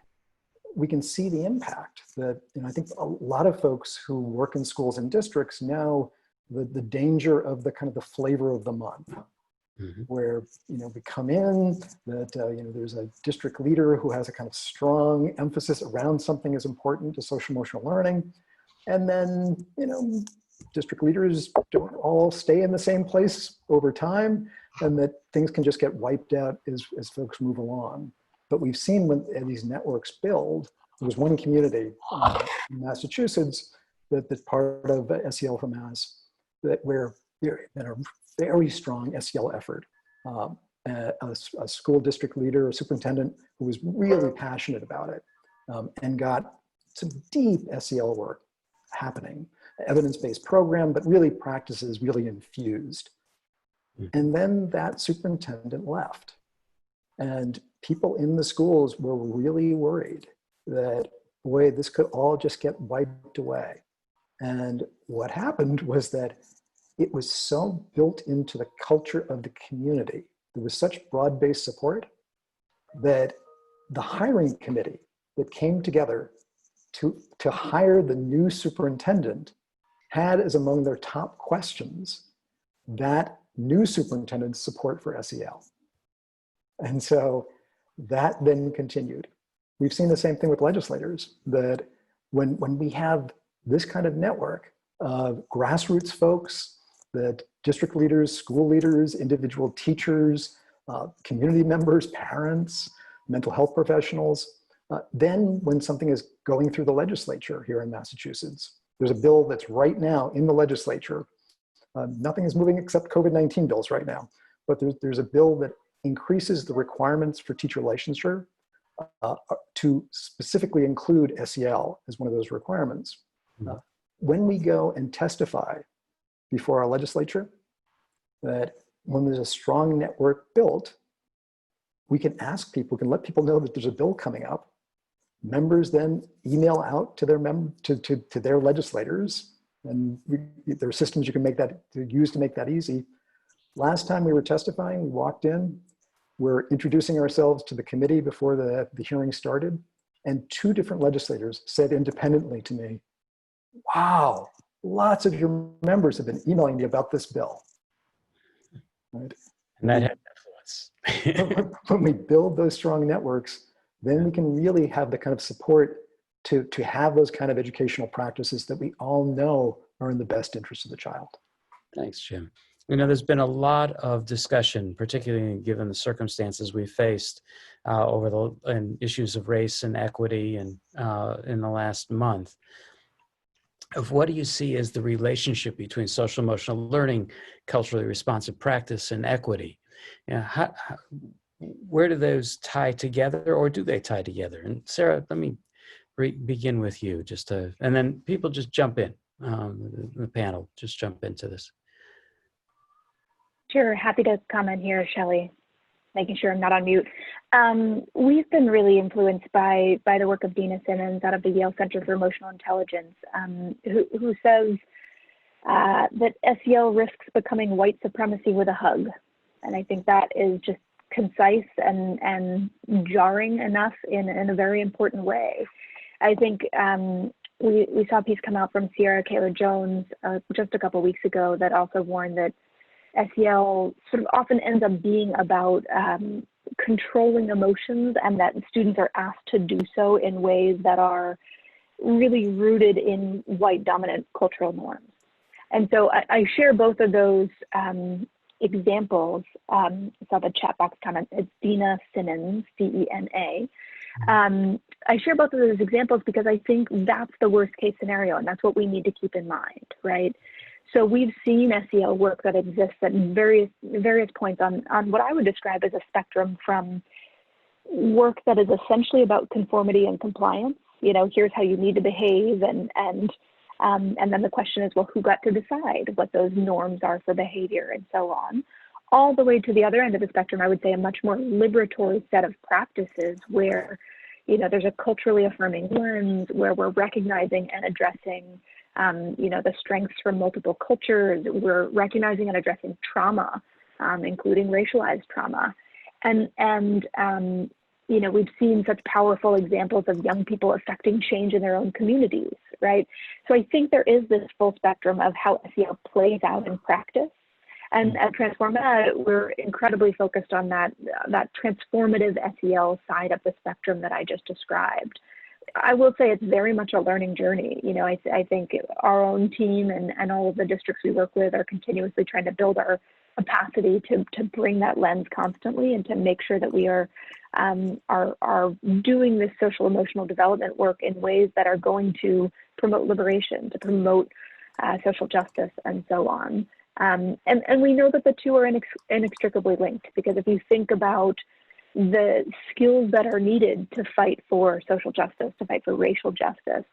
we can see the impact that, you know, I think a lot of folks who work in schools and districts know the danger of the kind of the flavor of the month. Mm-hmm. Where, you know, we come in, that, you know, there's a district leader who has a kind of strong emphasis around something as important as social emotional learning. And then, you know, district leaders don't all stay in the same place over time, and that things can just get wiped out as folks move along. But we've seen when these networks build, there was one community in Massachusetts that's part of SEL for Mass, that a very strong SEL effort. A school district leader, a superintendent who was really passionate about it, and got some deep SEL work happening, evidence-based program, but really practices really infused. And then that superintendent left. And people in the schools were really worried that, boy, this could all just get wiped away. And what happened was that it was so built into the culture of the community. There was such broad-based support that the hiring committee that came together to hire the new superintendent had as among their top questions that new superintendent's support for SEL. And so that then continued. We've seen the same thing with legislators, that when we have this kind of network of grassroots folks, that district leaders, school leaders, individual teachers, community members, parents, mental health professionals, then when something is going through the legislature here in Massachusetts, there's a bill that's right now in the legislature. Nothing is moving except COVID-19 bills right now, but there's a bill that increases the requirements for teacher licensure to specifically include SEL as one of those requirements. When we go and testify before our legislature, that when there's a strong network built, we can ask people, we can let people know that there's a bill coming up. Members then email out to their to their legislators, and there are systems you can use to make that easy. Last time we were testifying, we walked in, we're introducing ourselves to the committee before the hearing started, and 2 different legislators said independently to me, "Wow, lots of your members have been emailing me about this bill." Right? And that had influence. When we build those strong networks, then we can really have the kind of support to have those kind of educational practices that we all know are in the best interest of the child. Thanks, Jim. You know, there's been a lot of discussion, particularly given the circumstances we faced in issues of race and equity and in the last month. Of what do you see as the relationship between social emotional learning, culturally responsive practice, and equity? You know, where do those tie together, or do they tie together? And Sarah, let me begin with you, and then people just jump in. The panel, just jump into this. Sure, happy to comment here, Shelley, making sure I'm not on mute. We've been really influenced by the work of Dina Simmons out of the Yale Center for Emotional Intelligence, who says that SEL risks becoming white supremacy with a hug. And I think that is just concise and jarring enough in a very important way. I think we saw a piece come out from Sierra Kayla Jones just a couple weeks ago that also warned that SEL sort of often ends up being about controlling emotions, and that students are asked to do so in ways that are really rooted in white dominant cultural norms. And so I share both of those examples. I saw the chat box comment. It's Dina Simmons, D-E-N-A. I share both of those examples because I think that's the worst case scenario, and that's what we need to keep in mind, right? So we've seen SEL work that exists at various points on what I would describe as a spectrum, from work that is essentially about conformity and compliance. You know, here's how you need to behave, and then the question is, well, who got to decide what those norms are for behavior, and so on. All the way to the other end of the spectrum, I would say a much more liberatory set of practices where, you know, there's a culturally affirming lens where we're recognizing and addressing the strengths from multiple cultures. We're recognizing and addressing trauma, including racialized trauma. And we've seen such powerful examples of young people affecting change in their own communities, right? So I think there is this full spectrum of how SEL plays out in practice. And at Transform Ed, we're incredibly focused on that transformative SEL side of the spectrum that I just described. I will say it's very much a learning journey. You know, I think our own team and all of the districts we work with are continuously trying to build our capacity to bring that lens constantly, and to make sure that we are doing this social emotional development work in ways that are going to promote liberation, to promote social justice, and so on. And we know that the two are inextricably linked, because if you think about the skills that are needed to fight for social justice, to fight for racial justice,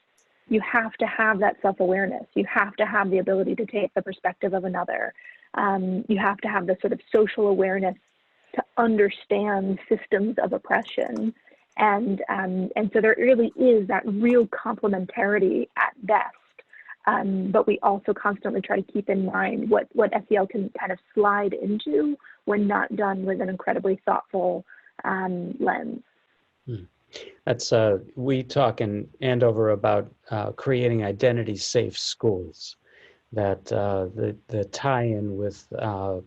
you have to have that self-awareness. You have to have the ability to take the perspective of another. You have to have the sort of social awareness to understand systems of oppression. And so there really is that real complementarity at best. But we also constantly try to keep in mind what SEL can kind of slide into when not done with an incredibly thoughtful lens. That's we talk in Andover about creating identity-safe schools. That the tie-in with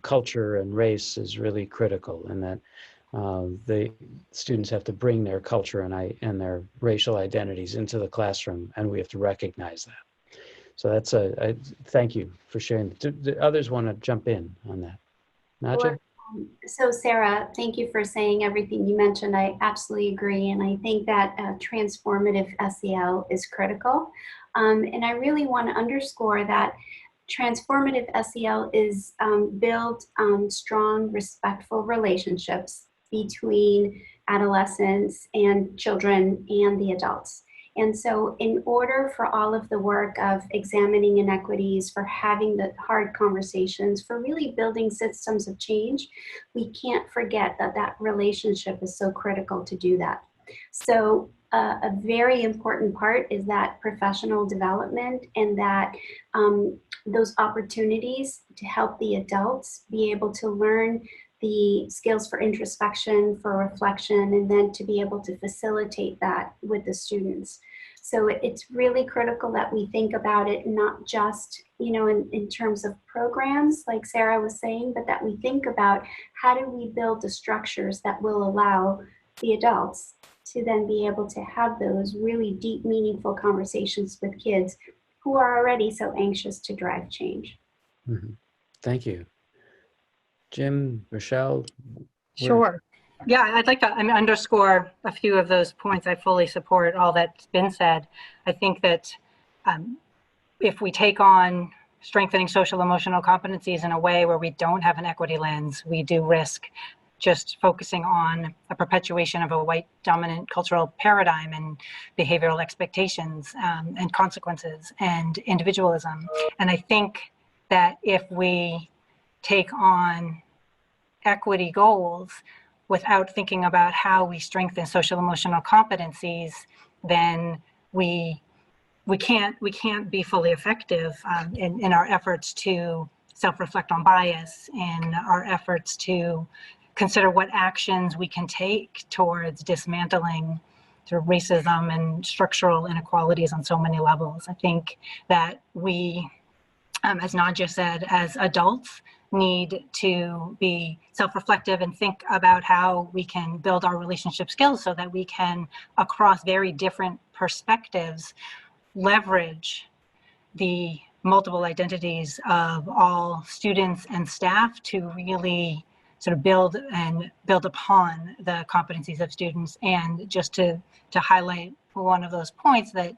culture and race is really critical, and that the students have to bring their culture and their racial identities into the classroom, and we have to recognize that. So that's thank you for sharing. Do others want to jump in on that? Nadja? Sure. So Sarah, thank you for saying everything you mentioned. I absolutely agree. And I think that transformative SEL is critical. And I really want to underscore that transformative SEL is built on strong, respectful relationships between adolescents and children and the adults. And so in order for all of the work of examining inequities, for having the hard conversations, for really building systems of change, we can't forget that that relationship is so critical to do that. So a very important part is that professional development and that those opportunities to help the adults be able to learn the skills for introspection, for reflection, and then to be able to facilitate that with the students. So it's really critical that we think about it not just, you know, in terms of programs, like Sarah was saying, but that we think about how do we build the structures that will allow the adults to then be able to have those really deep, meaningful conversations with kids who are already so anxious to drive change. Mm-hmm. Thank you. Jim, Rochelle? Sure. Yeah, I'd like to underscore a few of those points. I fully support all that's been said. I think that if we take on strengthening social emotional competencies in a way where we don't have an equity lens, we do risk just focusing on a perpetuation of a white dominant cultural paradigm and behavioral expectations and consequences and individualism. And I think that if we take on equity goals without thinking about how we strengthen social emotional competencies, then we can't be fully effective in our efforts to self-reflect on bias, in our efforts to consider what actions we can take towards dismantling sort of racism and structural inequalities on so many levels. I think that we, as Nadja said, as adults, need to be self-reflective and think about how we can build our relationship skills so that we can, across very different perspectives, leverage the multiple identities of all students and staff to really sort of build upon the competencies of students. And just to highlight one of those points, that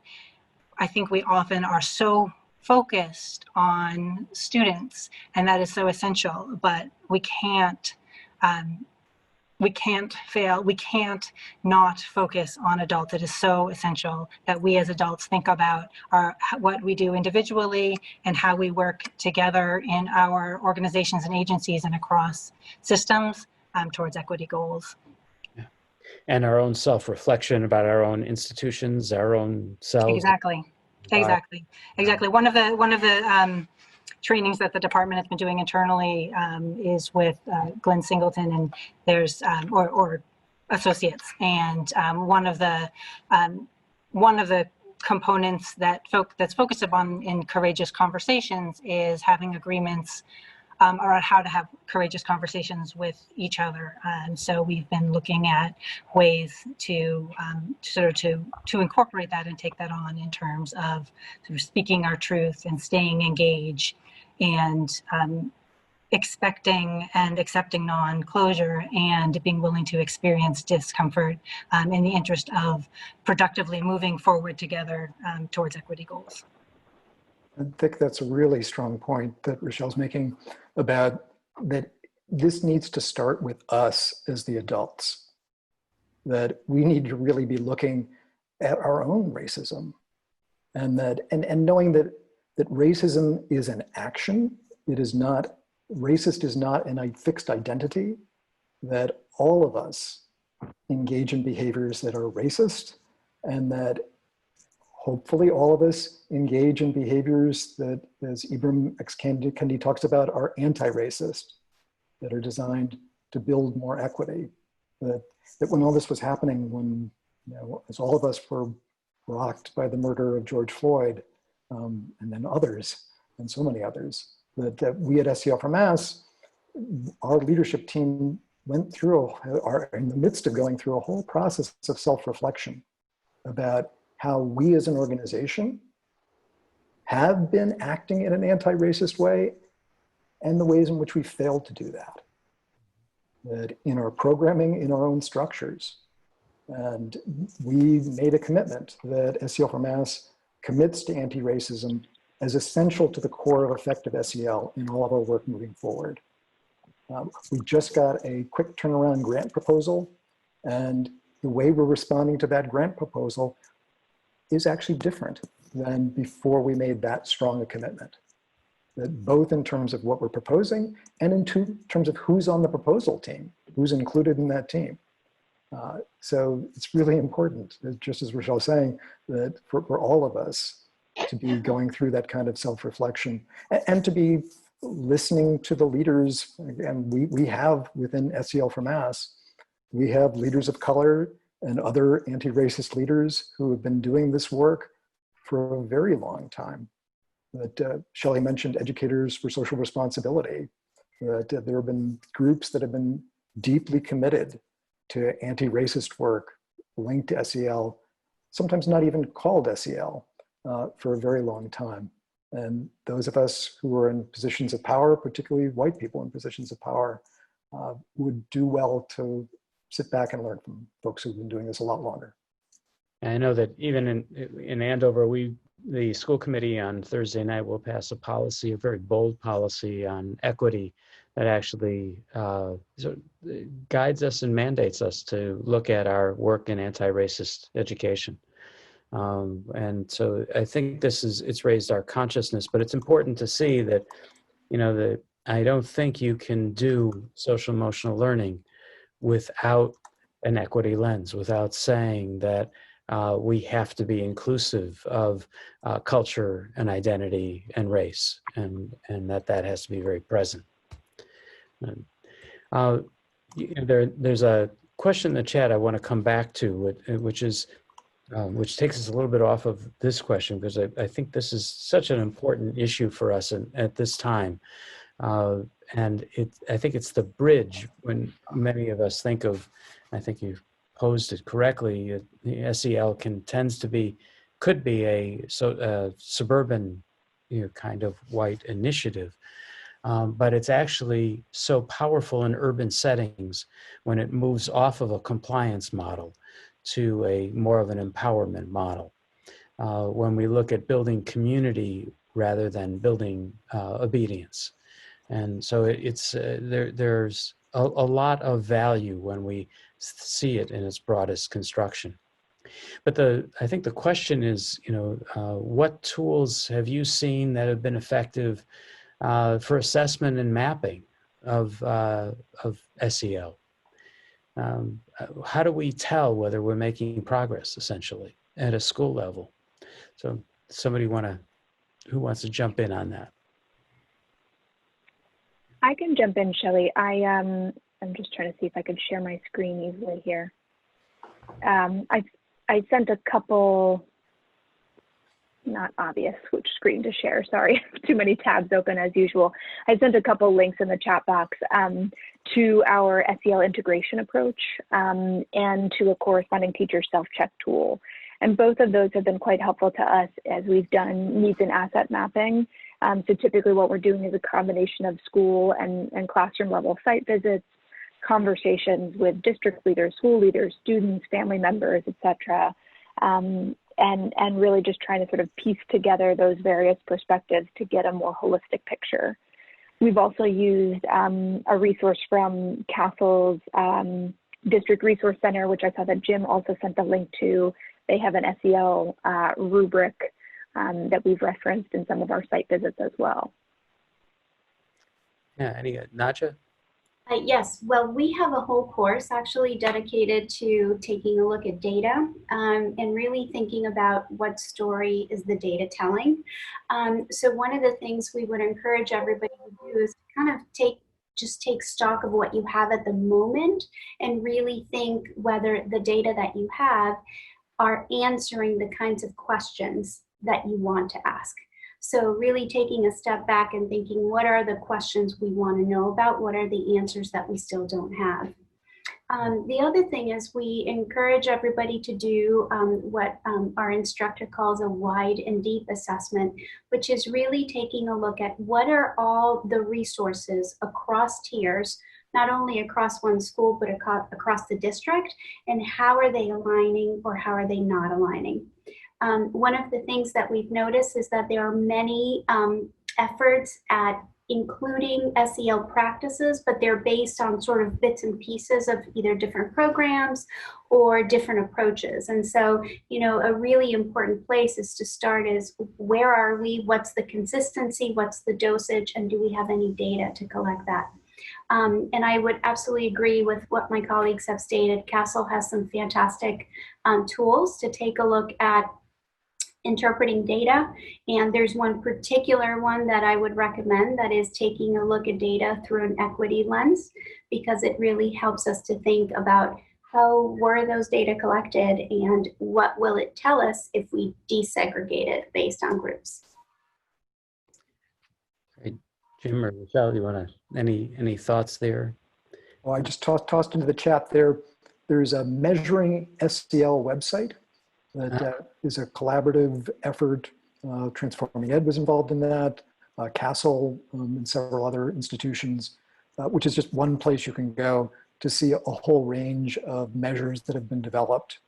I think we often are so focused on students, and that is so essential, but we can't not focus on adults. It is so essential that we as adults think about what we do individually and how we work together in our organizations and agencies and across systems towards equity goals. Yeah. And our own self-reflection about our own institutions, our own selves. Exactly. One of the trainings that the department has been doing internally is with Glenn Singleton, and there's or associates, and one of the components that's focused upon in courageous conversations is having agreements around how to have courageous conversations with each other. So we've been looking at ways to incorporate that and take that on in terms of sort of speaking our truth and staying engaged and expecting and accepting non-closure and being willing to experience discomfort in the interest of productively moving forward together towards equity goals. I think that's a really strong point that Rochelle's making about that this needs to start with us as the adults, that we need to really be looking at our own racism and knowing that racism is an action. It is not, racist is not a fixed identity, that all of us engage in behaviors that are racist, and that hopefully all of us engage in behaviors that, as Ibram X. Kendi talks about, are anti-racist, that are designed to build more equity. That when all this was happening, when, you know, as all of us were rocked by the murder of George Floyd, and then others, and so many others, that we at SEL for Mass, our leadership team went through, are in the midst of going through a whole process of self-reflection about how we as an organization have been acting in an anti-racist way and the ways in which we failed to do that. That in our programming, in our own structures. And we made a commitment that SEL for Mass commits to anti-racism as essential to the core of effective SEL in all of our work moving forward. We just got a quick turnaround grant proposal, and the way we're responding to that grant proposal is actually different than before we made that strong a commitment. That both in terms of what we're proposing and in terms of who's on the proposal team, who's included in that team. So it's really important, just as Rochelle was saying, that for all of us to be going through that kind of self-reflection and to be listening to the leaders. And we have within SEL for Mass, we have leaders of color and other anti-racist leaders who have been doing this work for a very long time. That Shelley mentioned educators for social responsibility, that there have been groups that have been deeply committed to anti-racist work linked to SEL, sometimes not even called SEL, for a very long time. And those of us who are in positions of power, particularly white people in positions of power, would do well to sit back and learn from folks who've been doing this a lot longer. I know that even in Andover, the school committee on Thursday night will pass a policy, a very bold policy on equity that actually guides us and mandates us to look at our work in anti-racist education. And so I think it's raised our consciousness, but it's important to see that, that I don't think you can do social emotional learning without an equity lens, without saying that we have to be inclusive of culture and identity and race, and that has to be very present. There's a question in the chat I want to come back to, which takes us a little bit off of this question, because I think this is such an important issue for us at this time. And I think it's the bridge when many of us think of, I think you've posed it correctly, the SEL could be a suburban kind of white initiative. But it's actually so powerful in urban settings when it moves off of a compliance model to a more of an empowerment model. When we look at building community rather than building obedience. And so there's a lot of value when we see it in its broadest construction. But I think the question is, what tools have you seen that have been effective for assessment and mapping of SEL? How do we tell whether we're making progress, essentially, at a school level? So who wants to jump in on that? I can jump in, Shelley. I'm just trying to see if I could share my screen easily here. I sent a couple, not obvious which screen to share, sorry, too many tabs open as usual. I sent a couple links in the chat box to our SEL integration approach and to a corresponding teacher self-check tool. And both of those have been quite helpful to us as we've done needs and asset mapping. So typically what we're doing is a combination of school and classroom level site visits, conversations with district leaders, school leaders, students, family members, et cetera, and really just trying to sort of piece together those various perspectives to get a more holistic picture. We've also used a resource from Castle's District Resource Center, which I saw that Jim also sent the link to. They have an SEL rubric that we've referenced in some of our site visits as well. Yeah, Nadja? Yes, well, we have a whole course actually dedicated to taking a look at data and really thinking about what story is the data telling. So one of the things we would encourage everybody to do is kind of just take stock of what you have at the moment and really think whether the data that you have are answering the kinds of questions that you want to ask. So really taking a step back and thinking, what are the questions we want to know about? What are the answers that we still don't have? The other thing is we encourage everybody to do what our instructor calls a wide and deep assessment, which is really taking a look at what are all the resources across tiers, not only across one school, but across the district, and how are they aligning or how are they not aligning? One of the things that we've noticed is that there are many efforts at including SEL practices, but they're based on sort of bits and pieces of either different programs or different approaches. And so, you know, a really important place is to start is where are we, what's the consistency, what's the dosage, and do we have any data to collect that? And I would absolutely agree with what my colleagues have stated. CASEL has some fantastic tools to take a look at interpreting data. And there's one particular one that I would recommend that is taking a look at data through an equity lens, because it really helps us to think about how were those data collected and what will it tell us if we desegregate it based on groups. Great. Jim or Michelle, you want to, any thoughts there? Well, I just tossed into the chat there. There's a Measuring SEL website that is a collaborative effort. Transforming Ed was involved in that. CASEL and several other institutions, which is just one place you can go to see a whole range of measures that have been developed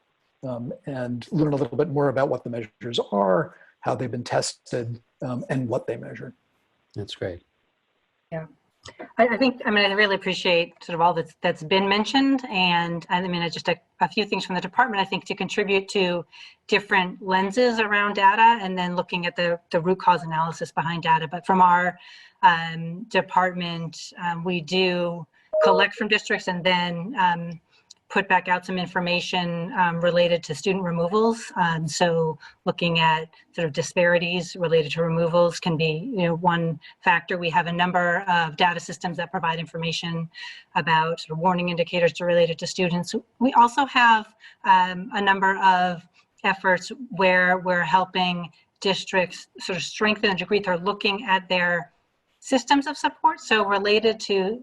and learn a little bit more about what the measures are, how they've been tested, and what they measure. That's great. Yeah. I think, I mean, I really appreciate sort of all that's been mentioned. And I mean, just a few things from the department, I think, to contribute to different lenses around data and then looking at the root cause analysis behind data. But from our department, we do collect from districts and then put back out some information related to student removals. So looking at sort of disparities related to removals can be, you know, one factor. We have a number of data systems that provide information about sort of warning indicators related to students. We also have a number of efforts where we're helping districts sort of strengthen and degree they're looking at their systems of support. So related to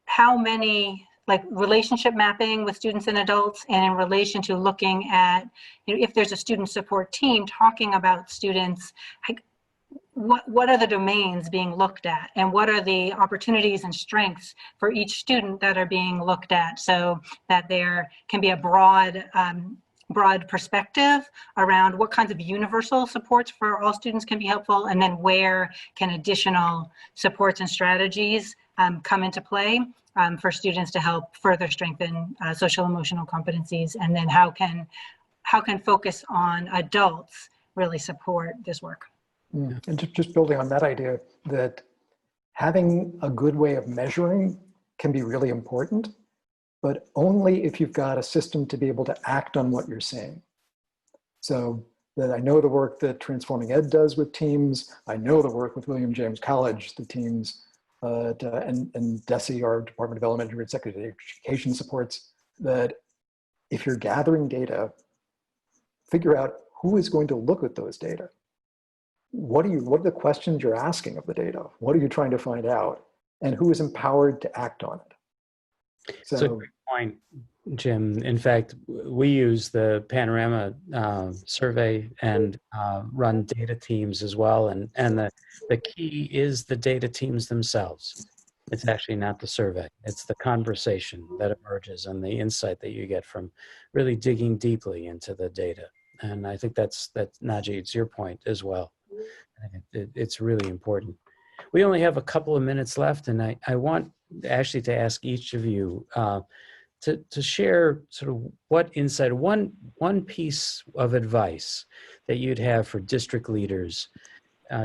how many, like relationship mapping with students and adults, and in relation to looking at, you know, if there's a student support team talking about students, like what are the domains being looked at and what are the opportunities and strengths for each student that are being looked at, so that there can be a broad perspective around what kinds of universal supports for all students can be helpful, and then where can additional supports and strategies come into play for students to help further strengthen social emotional competencies, and then how can focus on adults really support this work. And just building on that idea, that having a good way of measuring can be really important, but only if you've got a system to be able to act on what you're saying. So that I know the work that Transforming Ed does with teams, I know the work with William James College, the teams, and DESE, our Department of Elementary and Secondary Education supports, that if you're gathering data, figure out who is going to look at those data. What are the questions you're asking of the data? What are you trying to find out? And who is empowered to act on it? So, that's a great point, Jim. In fact, we use the Panorama survey and run data teams as well. And the key is the data teams themselves. It's actually not the survey. It's the conversation that emerges and the insight that you get from really digging deeply into the data. And I think that's Naji, it's your point as well. It's really important. We only have a couple of minutes left, and I want actually to ask each of you to share sort of what insight, one piece of advice that you'd have for district leaders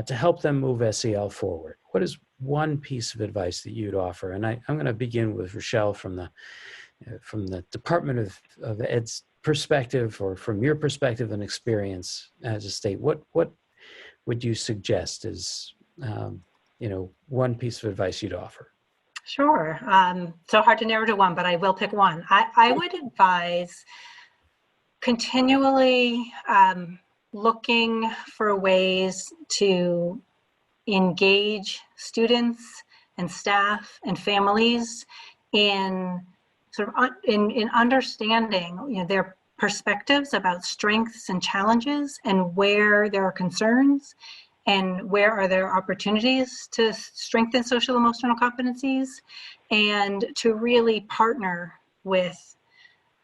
to help them move SEL forward. What is one piece of advice that you'd offer? And I'm going to begin with Rochelle from the Department of Ed's perspective, or from your perspective and experience as a state. What would you suggest is one piece of advice you'd offer? Sure. So hard to narrow to one, but I will pick one. I would advise continually looking for ways to engage students and staff and families in sort of in understanding their perspectives about strengths and challenges, and where there are concerns and where are there opportunities to strengthen social emotional competencies, and to really partner with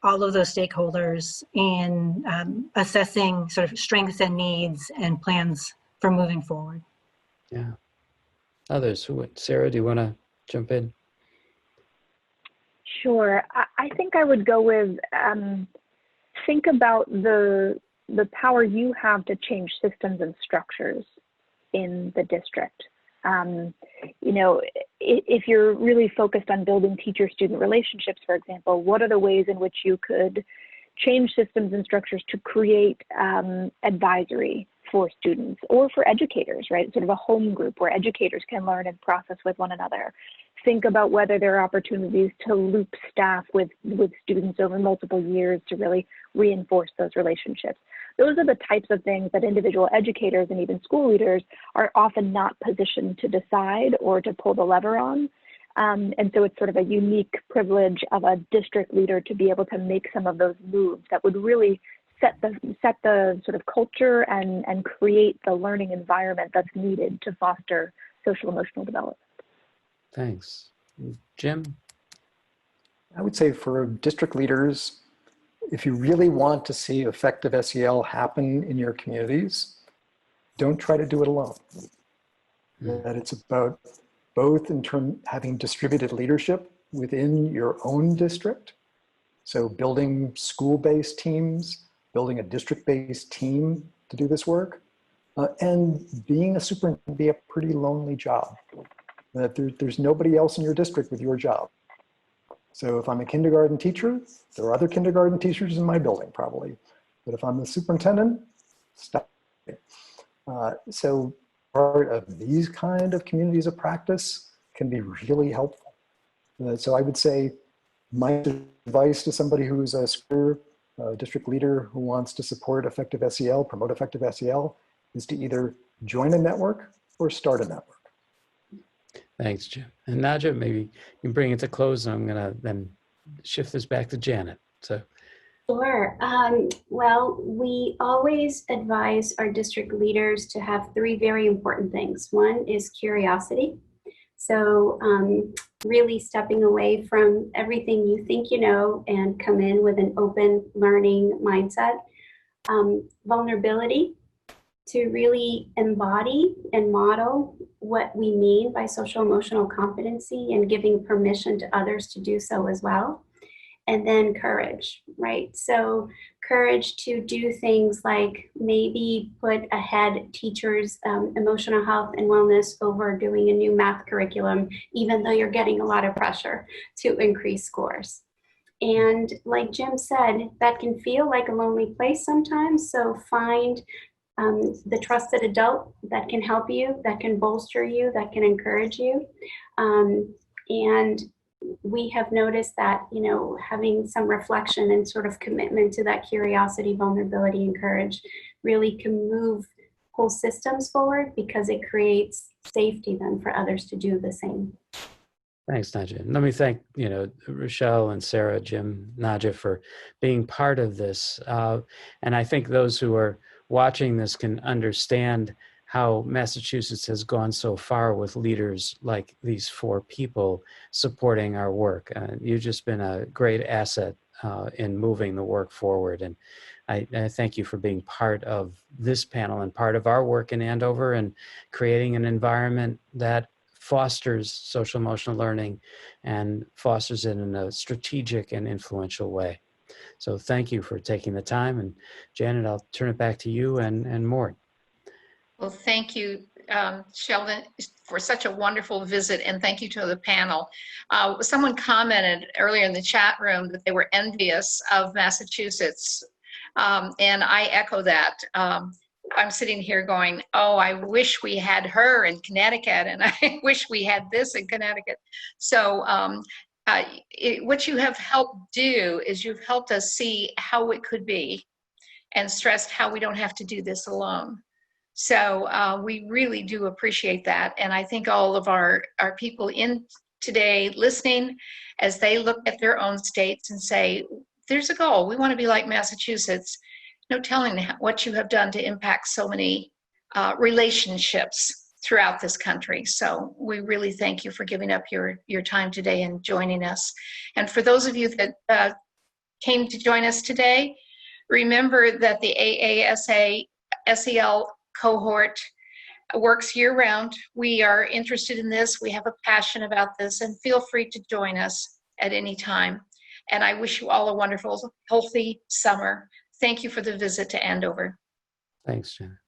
all of those stakeholders in assessing sort of strengths and needs and plans for moving forward. Yeah. Others, Sarah, do you want to jump in? Sure. I think I would go with think about the power you have to change systems and structures in the district. You know, if you're really focused on building teacher-student relationships, for example, what are the ways in which you could change systems and structures to create advisory for students or for educators, right? Sort of a home group where educators can learn and process with one another. Think about whether there are opportunities to loop staff with students over multiple years to really reinforce those relationships. Those are the types of things that individual educators and even school leaders are often not positioned to decide or to pull the lever on. And so it's sort of a unique privilege of a district leader to be able to make some of those moves that would really set the sort of culture and create the learning environment that's needed to foster social emotional development. Thanks. Jim? I would say for district leaders, if you really want to see effective SEL happen in your communities, don't try to do it alone. That it's about both in terms having distributed leadership within your own district. So building school-based teams, building a district-based team to do this work, and being a superintendent can be a pretty lonely job. That there's nobody else in your district with your job. So if I'm a kindergarten teacher, there are other kindergarten teachers in my building probably. But if I'm the superintendent, stop. So part of these kind of communities of practice can be really helpful. So I would say my advice to somebody who's a school district leader who wants to support effective SEL, promote effective SEL, is to either join a network or start a network. Thanks, Jim. And Nadja, maybe you can bring it to close, and I'm going to then shift this back to Janet. So. Sure. Well, we always advise our district leaders to have three very important things. One is curiosity. So really stepping away from everything you think you know and come in with an open learning mindset. Vulnerability, to really embody and model what we mean by social emotional competency and giving permission to others to do so as well. And then courage, right? So courage to do things like maybe put ahead teachers' emotional health and wellness over doing a new math curriculum, even though you're getting a lot of pressure to increase scores. And like Jim said, that can feel like a lonely place sometimes. So find the trusted adult that can help you, that can bolster you, that can encourage you. And we have noticed that, you know, having some reflection and sort of commitment to that curiosity, vulnerability, and courage really can move whole systems forward because it creates safety then for others to do the same. Thanks, Nadja. Let me thank, Rochelle and Sarah, Jim, Nadja for being part of this. And I think those who are watching this can understand how Massachusetts has gone so far with leaders like these four people supporting our work. You've just been a great asset in moving the work forward. And I thank you for being part of this panel and part of our work in Andover and creating an environment that fosters social emotional learning and fosters it in a strategic and influential way. So thank you for taking the time. And Janet, I'll turn it back to you and Mort. Well, thank you, Sheldon, for such a wonderful visit, and thank you to the panel. Someone commented earlier in the chat room that they were envious of Massachusetts, and I echo that. I'm sitting here going, oh, I wish we had her in Connecticut, and I wish we had this in Connecticut. So what you have helped do is you've helped us see how it could be and stressed how we don't have to do this alone. So we really do appreciate that. And I think all of our people in today listening, as they look at their own states and say, there's a goal, we want to be like Massachusetts. No telling what you have done to impact so many relationships throughout this country. So we really thank you for giving up your time today and joining us. And for those of you that came to join us today, remember that the AASA SEL cohort works year-round. We are interested in this. We have a passion about this, and feel free to join us at any time. And I wish you all a wonderful, healthy summer. Thank you for the visit to Andover. Thanks, Jen.